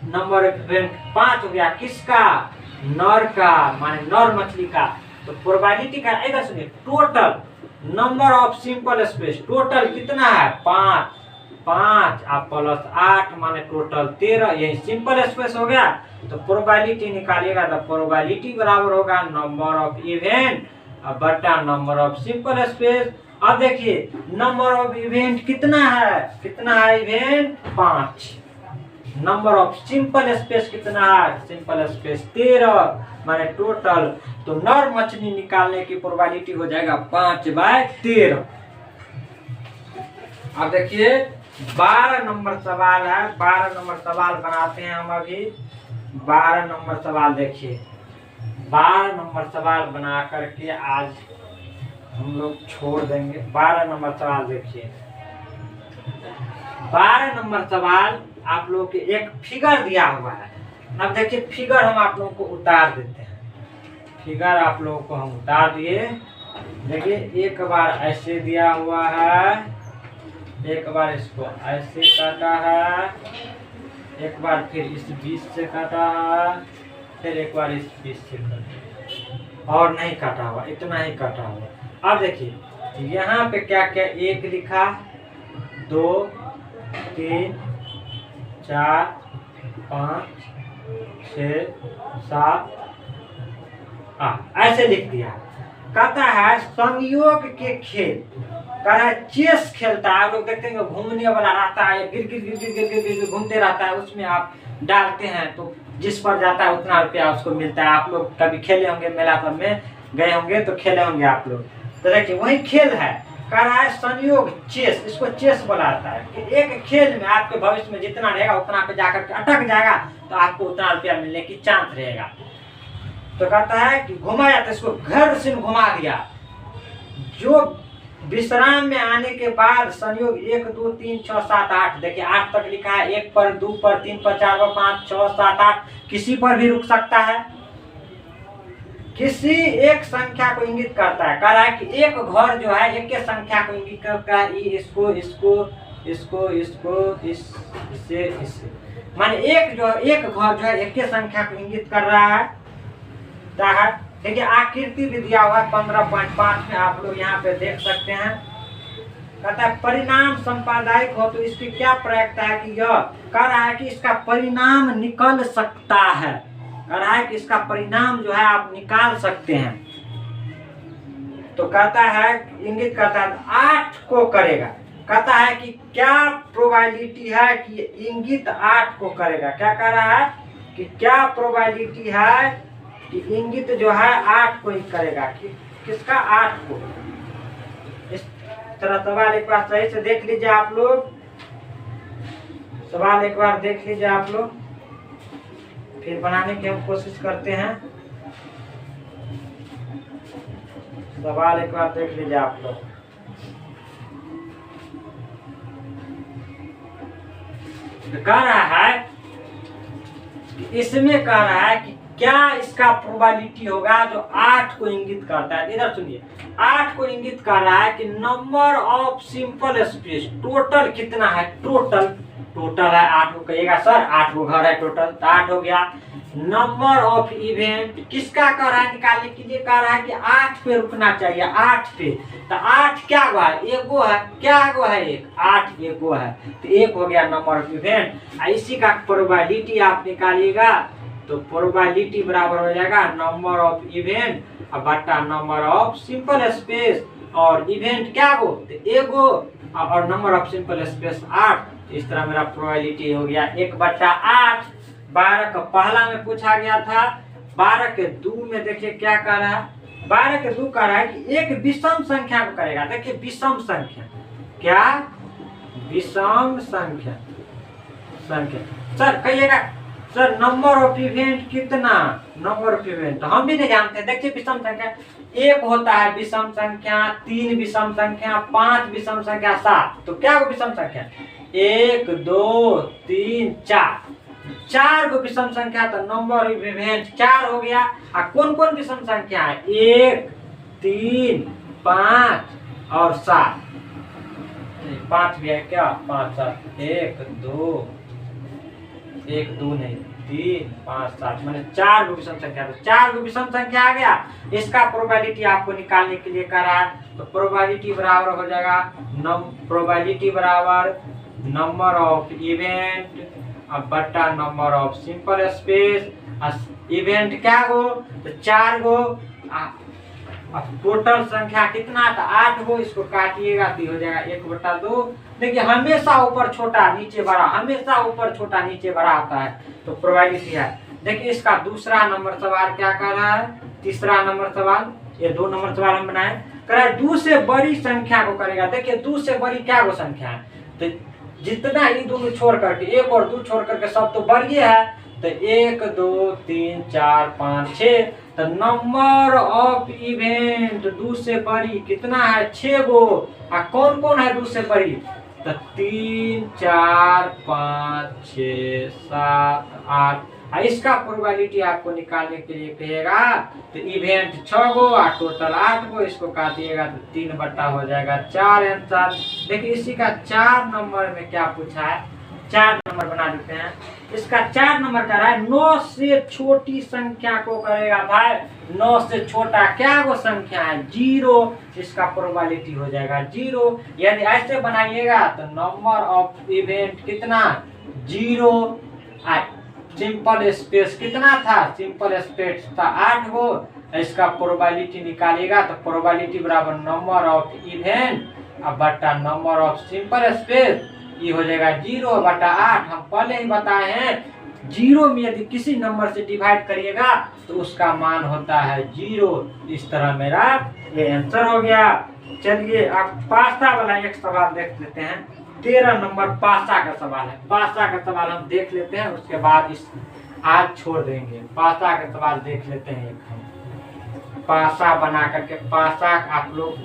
नंबर ऑफ इवेंट 5 हो गया। किसका, नर का, माने नर मछली का। तो प्रोबेबिलिटी का इधर सुनिए, total number of simple space total कितना है, 5 आप प्लस 8 माने टोटल 13, यही सिंपल स्पेस हो गया। तो प्रोबेबिलिटी निकालिएगा तो प्रोबेबिलिटी बराबर होगा नंबर ऑफ इवेंट बटा नंबर ऑफ सिंपल स्पेस। अब देखिए नंबर ऑफ इवेंट कितना है, कितना है event 5, number of simple space कितना है, सिंपल स्पेस 13 माने टोटल। तो नर मछली निकालने की प्रोबेबिलिटी हो जाएगा 5/13। अब देखिए 12 नंबर सवाल है, 12 नंबर सवाल बनाते हैं हम अभी। 12 नंबर सवाल देखिए, 12 नंबर सवाल बना करके आज हम लोग छोड़ देंगे। 12 नंबर सवाल देखिए, 12 नंबर सवाल आप लोग के एक फिगर दिया हुआ है। अब देखिए फिगर हम आप लोगों को उतार देते हैं। फिगर आप लोगों को हम उतार दिए। देखिए एक बार ऐसे दिया हुआ है, एक बार इसको ऐसे काटा है, एक बार फिर इस बीच से काटा है, फिर एक बार इस बीच से काटा, और नहीं काटा हुआ, इतना ही काटा हुआ। अब देखिए यहाँ पे क्या क्या, 1 लिखा, 2 3 4 5 6 7 8 ऐसे लिख दिया। कहता है संयोग के खेल, कह रहा है चेस खेलता है। आप लोग देखते हैं घूमने वाला रहता है, गिर गिर गिर गिर गिर गिर गिर घूमते रहता है, उसमें आप डालते हैं तो जिस पर जाता है उतना रुपया उसको मिलता है। आप लोग कभी खेले होंगे, मेला सब में गए होंगे तो खेले होंगे आप लोग। तो देखिए वही खेल है, कह रहा है संयोग चेस, इसको चेस बोला जाता है कि एक खेल में आपके भविष्य में जितना रहेगा उतना पे जाकर के अटक जाएगा तो आपको उतना रुपया मिलने की चांस रहेगा। तो कहता है कि घुमा जाता है, इसको घर से घुमा दिया। जो विश्राम में आने के बाद संयोग 1 2 3 6 7 8, देखिए 8 तक लिखा है, 1 पर 2 पर 3 पर 4 पर 5 6 7 8, किसी पर भी रुक सकता है। किसी एक संख्या को इंगित करता है, कह रहा है कि एक घर जो है एक संख्या को इंगित करता है, इसको इसको इसको इसको इससे इससे, माने एक घर जो है एक संख्या को इंगित कर रहा है। देखिए आकृति भी दिया हुआ है 15.5 में, आप लोग यहाँ पे देख सकते हैं। कहता है परिणाम सांप्रदायिक हो तो इसकी क्या प्रयोगता है कि यह कह रहा है कि इसका परिणाम निकल सकता है, कह रहा है कि इसका परिणाम जो है आप निकाल सकते हैं। तो कहता है इंगित करता है 8 को करेगा। कहता है कि क्या प्रोबेबिलिटी है कि इंगित 8 को करेगा। क्या कह रहा है कि क्या प्रोबेबिलिटी है कि इंगित जो है 8 को ही करेगा, कि किसका 8 को। इस तरह सवाल एक बार सही से देख लीजिए आप लोग, सवाल एक बार देख लीजिए आप लोग, फिर बनाने की हम कोशिश करते हैं। सवाल एक बार देख लीजिए आप लोग। कह रहा है कि इसमें कह रहा है कि क्या इसका प्रोबेबिलिटी होगा जो 8 को इंगित करता है। इधर सुनिए, 8 को इंगित कर रहा है कि number of simple space, total कितना है, टोटल है 8 को कहिएगा सर, 8 को घर है टोटल, तो 8 हो गया। नंबर ऑफ इवेंट किसका कह रहा है निकालने के लिए, कह रहा है कि 8 पे रुकना चाहिए, 8 पे। तो 8 क्या गो है, एगो है, क्या गो है, 1 8 एगो है, तो 1 हो गया नंबर ऑफ इवेंट। इसी का प्रोबेबिलिटी आप निकालिएगा तो प्रोबेबिलिटी बराबर हो जाएगा नंबर ऑफ इवेंट बटा नंबर ऑफ सिंपल स्पेस, और इवेंट क्या गो तो एगो, और नंबर ऑफ सिंपल स्पेस 8। इस तरह मेरा प्रोबेबिलिटी हो गया 1/8। 12 का पहला में पूछा गया था, 12 के 2 में देखिए क्या कर रहा है, 12 के 2 कर रहा है कि एक विषम संख्या को करेगा। देखिए विषम संख्या, क्या विषम संख्या सर कहिएगा सर नंबर ऑफ इवेंट कितना, नंबर ऑफ इवेंट हम भी नहीं जानते। देखिए विषम संख्या 1 होता है विषम संख्या, 3 विषम संख्या, 5 विषम संख्या, 7। तो क्या वो विषम संख्या 1 2 3 4 को विषम संख्या, तो नंबर ऑफ इवेंट 4 हो गया। और कौन कौन विषम संख्या है 1 3 5 और 7, 5 भी है क्या, 5 7 1 2 नहीं 3 5 7 मैंने 4 को विषम संख्या, तो 4 को विषम संख्या आ गया। इसका प्रोबेबिलिटी आपको निकालने के लिए कह रहा है, तो प्रोबेबिलिटी बराबर हो जाएगा प्रोबेबिलिटी बराबर नंबर ऑफ इवेंट बटा number of simple space. Event क्या गो तो 4 गो, टोटल संख्या कितना था 8 गो, इसको काटिएगा तो हो जाएगा 1/2। देखिए हमेशा ऊपर छोटा नीचे बड़ा, हमेशा ऊपर छोटा नीचे बड़ा आता है, तो प्रोबेबिलिटी है। देखिए इसका दूसरा नंबर सवाल क्या कर रहा है, तीसरा नंबर सवाल, ये 2 नंबर सवाल हम बनाए, कह रहा है 2 से बड़ी संख्या को करेगा। देखिए 2 से बड़ी क्या वो संख्या है, तो जितना ही दोनों छोड़ करके 1 और 2 छोड़ करके सब तो बड़ी है, तो 1 2 3 4 5 6, तो नंबर ऑफ इवेंट 2 से बड़ी कितना है 6 गो। कौन कौन है 2 से बड़ी, तो 3 4 5 6 7 8। इसका प्रोबेबिलिटी आपको निकालने के लिए कहेगा, तो इवेंट 6 गो और टोटल 8 गो, इसको काटिएगा तो 3 हो जाएगा 4 आंसर। देखिए इसी का 4 नंबर में क्या पूछा है, 4 नंबर बना देते हैं। इसका 4 नंबर कर रहा है 9 से छोटी संख्या को करेगा। भाई 9 से छोटा क्या वो संख्या है 0, इसका प्रोबेबिलिटी हो जाएगा 0। यानी ऐसे बनाइएगा तो नंबर ऑफ इवेंट कितना जीरो, सिंपल स्पेस कितना था, सिंपल स्पेस था 8 गो। इसका प्रोबेबिलिटी निकालिएगा तो प्रोबेबिलिटी बराबर नंबर ऑफ इवेंट अब बटा नंबर ऑफ सिंपल स्पेस, ये हो जाएगा 0 बटा 8। हम पहले ही बताए हैं 0 में यदि किसी नंबर से डिवाइड करिएगा तो उसका मान होता है 0। इस तरह मेरा ये आंसर हो गया। चलिए आप पास्ता वाला एक सवाल देख लेते हैं। 13 नंबर पास्ता का सवाल है। पास्ता का सवाल हम देख लेते हैं, उसके बाद इस आज छोड़ देंगे। पास्ता का सवाल देख लेते हैं। एक हम पास्ता बना करके, पास्ता आप लोग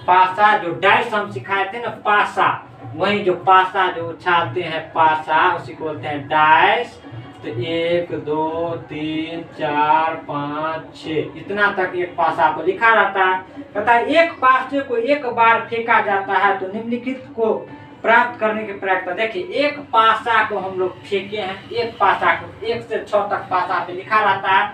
पास्ता जो डाइस हम सिखाए थे ना, पास्ता वही जो पास्ता जो उछालते हैं पास्ता उसी को बोलते हैं डाइस। तो 1 2 3 4 5 6 इतना तक एक पासा को लिखा रहता है। कहता है एक पासे को एक बार फेंका जाता है तो निम्नलिखित को प्राप्त करने की प्रक्रिया। देखिए एक पासा को हम लोग फेंके हैं, एक पासा को 1 से 6 तक पासा पे लिखा रहता है।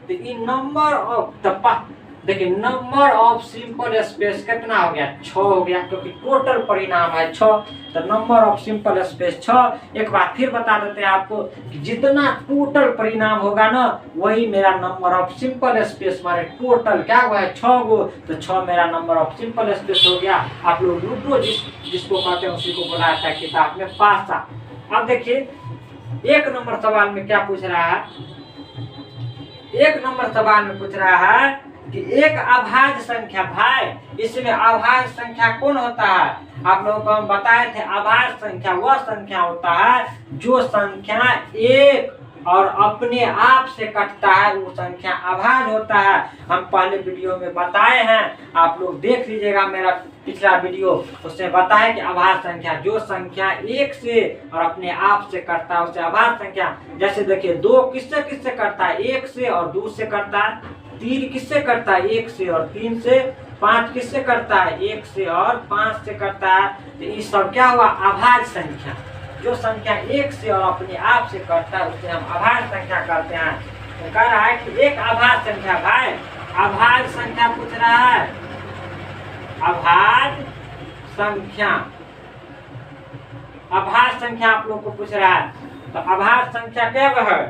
तो इन नंबर ऑफ देखिए नंबर ऑफ सिंपल स्पेस कितना हो गया, 6 हो गया, क्योंकि टोटल परिणाम है 6। तो नंबर ऑफ सिंपल स्पेस 6। एक बार फिर बता देते हैं आपको कि जितना टोटल परिणाम होगा ना वही मेरा नंबर ऑफ सिंपल स्पेस, मारे टोटल क्या हुआ है 6 गो, तो 6 मेरा नंबर ऑफ सिंपल स्पेस हो गया। आप लोग लूडो जिसको कहते हैं उसी को बोला था किताब में पासा। अब देखिए 1 नंबर सवाल में क्या पूछ रहा है, 1 नंबर सवाल में पूछ रहा है कि एक अभाज्य संख्या, भाई इसमें अभाज्य संख्या कौन होता है। आप लोगों को हम बताए थे अभाज्य संख्या वह संख्या होता है जो संख्या एक और अपने आप से कटता है, वो संख्या अभाज्य होता है। हम पहले वीडियो में बताए हैं, आप लोग देख लीजिएगा मेरा पिछला वीडियो, उसमें बताया कि अभाज्य संख्या जो संख्या एक से और अपने आप से कटता है उसे अभाज्य संख्या। जैसे देखिए 2 किससे किससे कटता है, 1 से और 2 से करता है। 3 किससे करता है, 1 से और 3 से। 5 किससे करता है, 1 से और 5 से करता है। तो ये सब क्या हुआ, अभाज्य संख्या। जो संख्या 1 से और अपने आप से करता है उसे हम अभाज्य संख्या कहते हैं। तो कह रहा है कि एक अभाज्य संख्या, भाई अभाज्य संख्या पूछ रहा है, अभाज्य संख्या, अभाज्य संख्या आप लोग को पूछ रहा है। तो अभाज्य संख्या क्या है,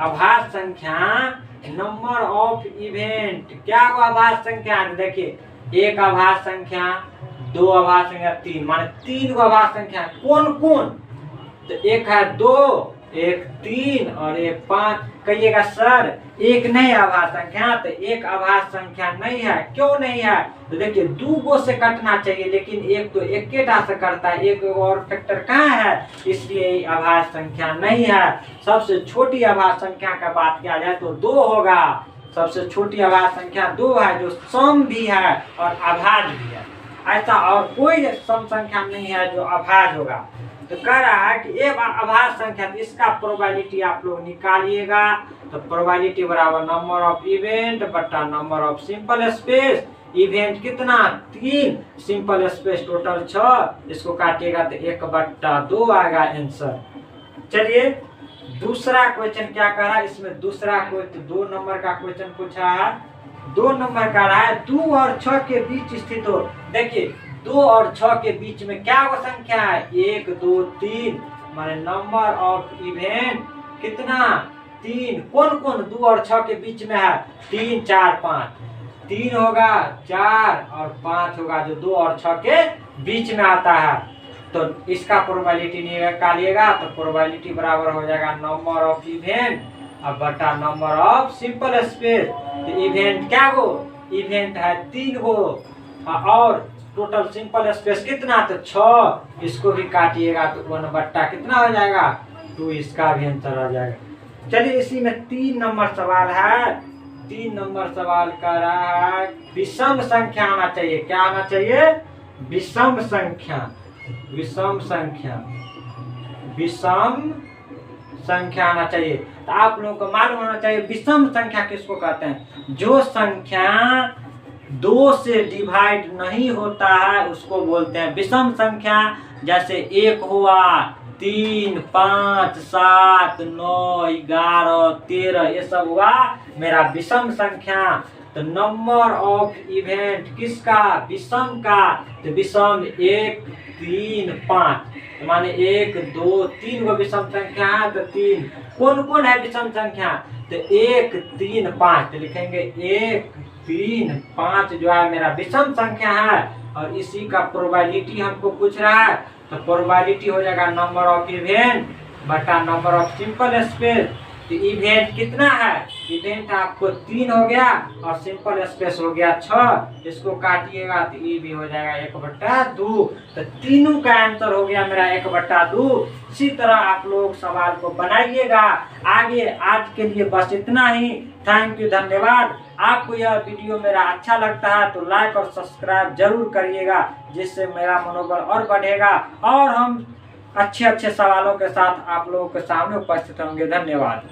अभाज्य संख्या नंबर ऑफ इवेंट। क्या हुआ अभाज्य संख्या, देखिए 1 अभाज्य संख्या, 2 अभाज्य संख्या, 3 माने 3 गो अभाज्य संख्या। कौन कौन, तो एक है 2, एक 3 और एक 5। कहिएगा सर एक नहीं अभाज्य संख्या, तो एक अभाज्य संख्या नहीं है। क्यों नहीं है, तो देखिए 2 गो से कटना चाहिए, लेकिन एक तो एकेटा से करता है, एक और फैक्टर कहाँ है, इसलिए अभाज्य संख्या नहीं है। सबसे छोटी अभाज्य संख्या का बात किया जाए तो 2 होगा। सबसे छोटी अभाज्य संख्या 2 है जो सम भी है और अभाज्य भी है। ऐसा और कोई सम संख्या नहीं है जो अभाज्य होगा। तो कह रहा है कि एक अभाज्य संख्या, तो इसका प्रोबेबिलिटी आप लोग निकालिएगा। तो प्रोबेबिलिटी बराबर नंबर ऑफ इवेंट बटा number of simple space. Event कितना, 3, सिंपल स्पेस टोटल 6। इसको काटिएगा तो 1/2 आएगा आंसर। चलिए दूसरा क्वेश्चन क्या कर रहा है, इसमें दूसरा क्वेश्चन 2 नंबर का क्वेश्चन पूछा है। 2 नंबर का रहा है 2 और 6 के बीच स्थित हो। देखिए 2 और 6 के बीच में क्या वो संख्या है, 1 2 3, माने नंबर ऑफ इवेंट कितना, 3। कौन कौन 2 और 6 के बीच में है, 3 4 5। 3 होगा, 4 और 5 होगा जो 2 और 6 के बीच में आता है। तो इसका प्रोबेबिलिटी निकालिएगा तो प्रोबेबिलिटी बराबर हो जाएगा नंबर ऑफ इवेंट अब बटा नंबर ऑफ सिंपल स्पेस। तो इवेंट क्या गो, इवेंट है 3 गो और टोटल सिंपल स्पेस कितना, तो 6। इसको भी काटिएगा तो 1/, कितना हो जाएगा 2। इसका भी आंसर आ जाएगा। चलिए इसी में 3 नंबर सवाल है। 3 नंबर सवाल का रहा है विषम संख्या आना चाहिए। क्या आना चाहिए, विषम संख्या, विषम संख्या, विषम संख्या आना चाहिए। तो आप लोगों को मालूम होना चाहिए विषम संख्या किसको कहते हैं, जो संख्या 2 से डिवाइड नहीं होता है उसको बोलते हैं विषम संख्या। जैसे 1 हुआ, 3 5 7 9 11 13, ये सब हुआ मेरा विषम संख्या। तो नंबर ऑफ इवेंट किसका, विषम का, तो विषम 1 3 5, तो माने 1 2 3 गो विषम संख्या है, तो 3 कौन कौन है विषम संख्या, तो 1 3 5, तो लिखेंगे 1 3 5 जो है मेरा विषम संख्या है। और इसी का प्रोबेबिलिटी हमको पूछ रहा है, तो प्रोबेबिलिटी हो जाएगा नंबर ऑफ इवेंट बटा नंबर ऑफ सिंपल स्पेस। तो इवेंट कितना है, इवेंट आपको 3 हो गया और सिंपल स्पेस हो गया 6, इसको काटिएगा तो ये भी हो जाएगा 1/2। तो तीनों का आंसर हो गया मेरा 1/2। इसी तरह आप लोग सवाल को बनाइएगा। आगे आज के लिए बस इतना ही। थैंक यू, धन्यवाद। आपको यह वीडियो मेरा अच्छा लगता है तो लाइक और सब्सक्राइब जरूर करिएगा, जिससे मेरा मनोबल और बढ़ेगा और हम अच्छे अच्छे सवालों के साथ आप लोगों के सामने उपस्थित होंगे। धन्यवाद।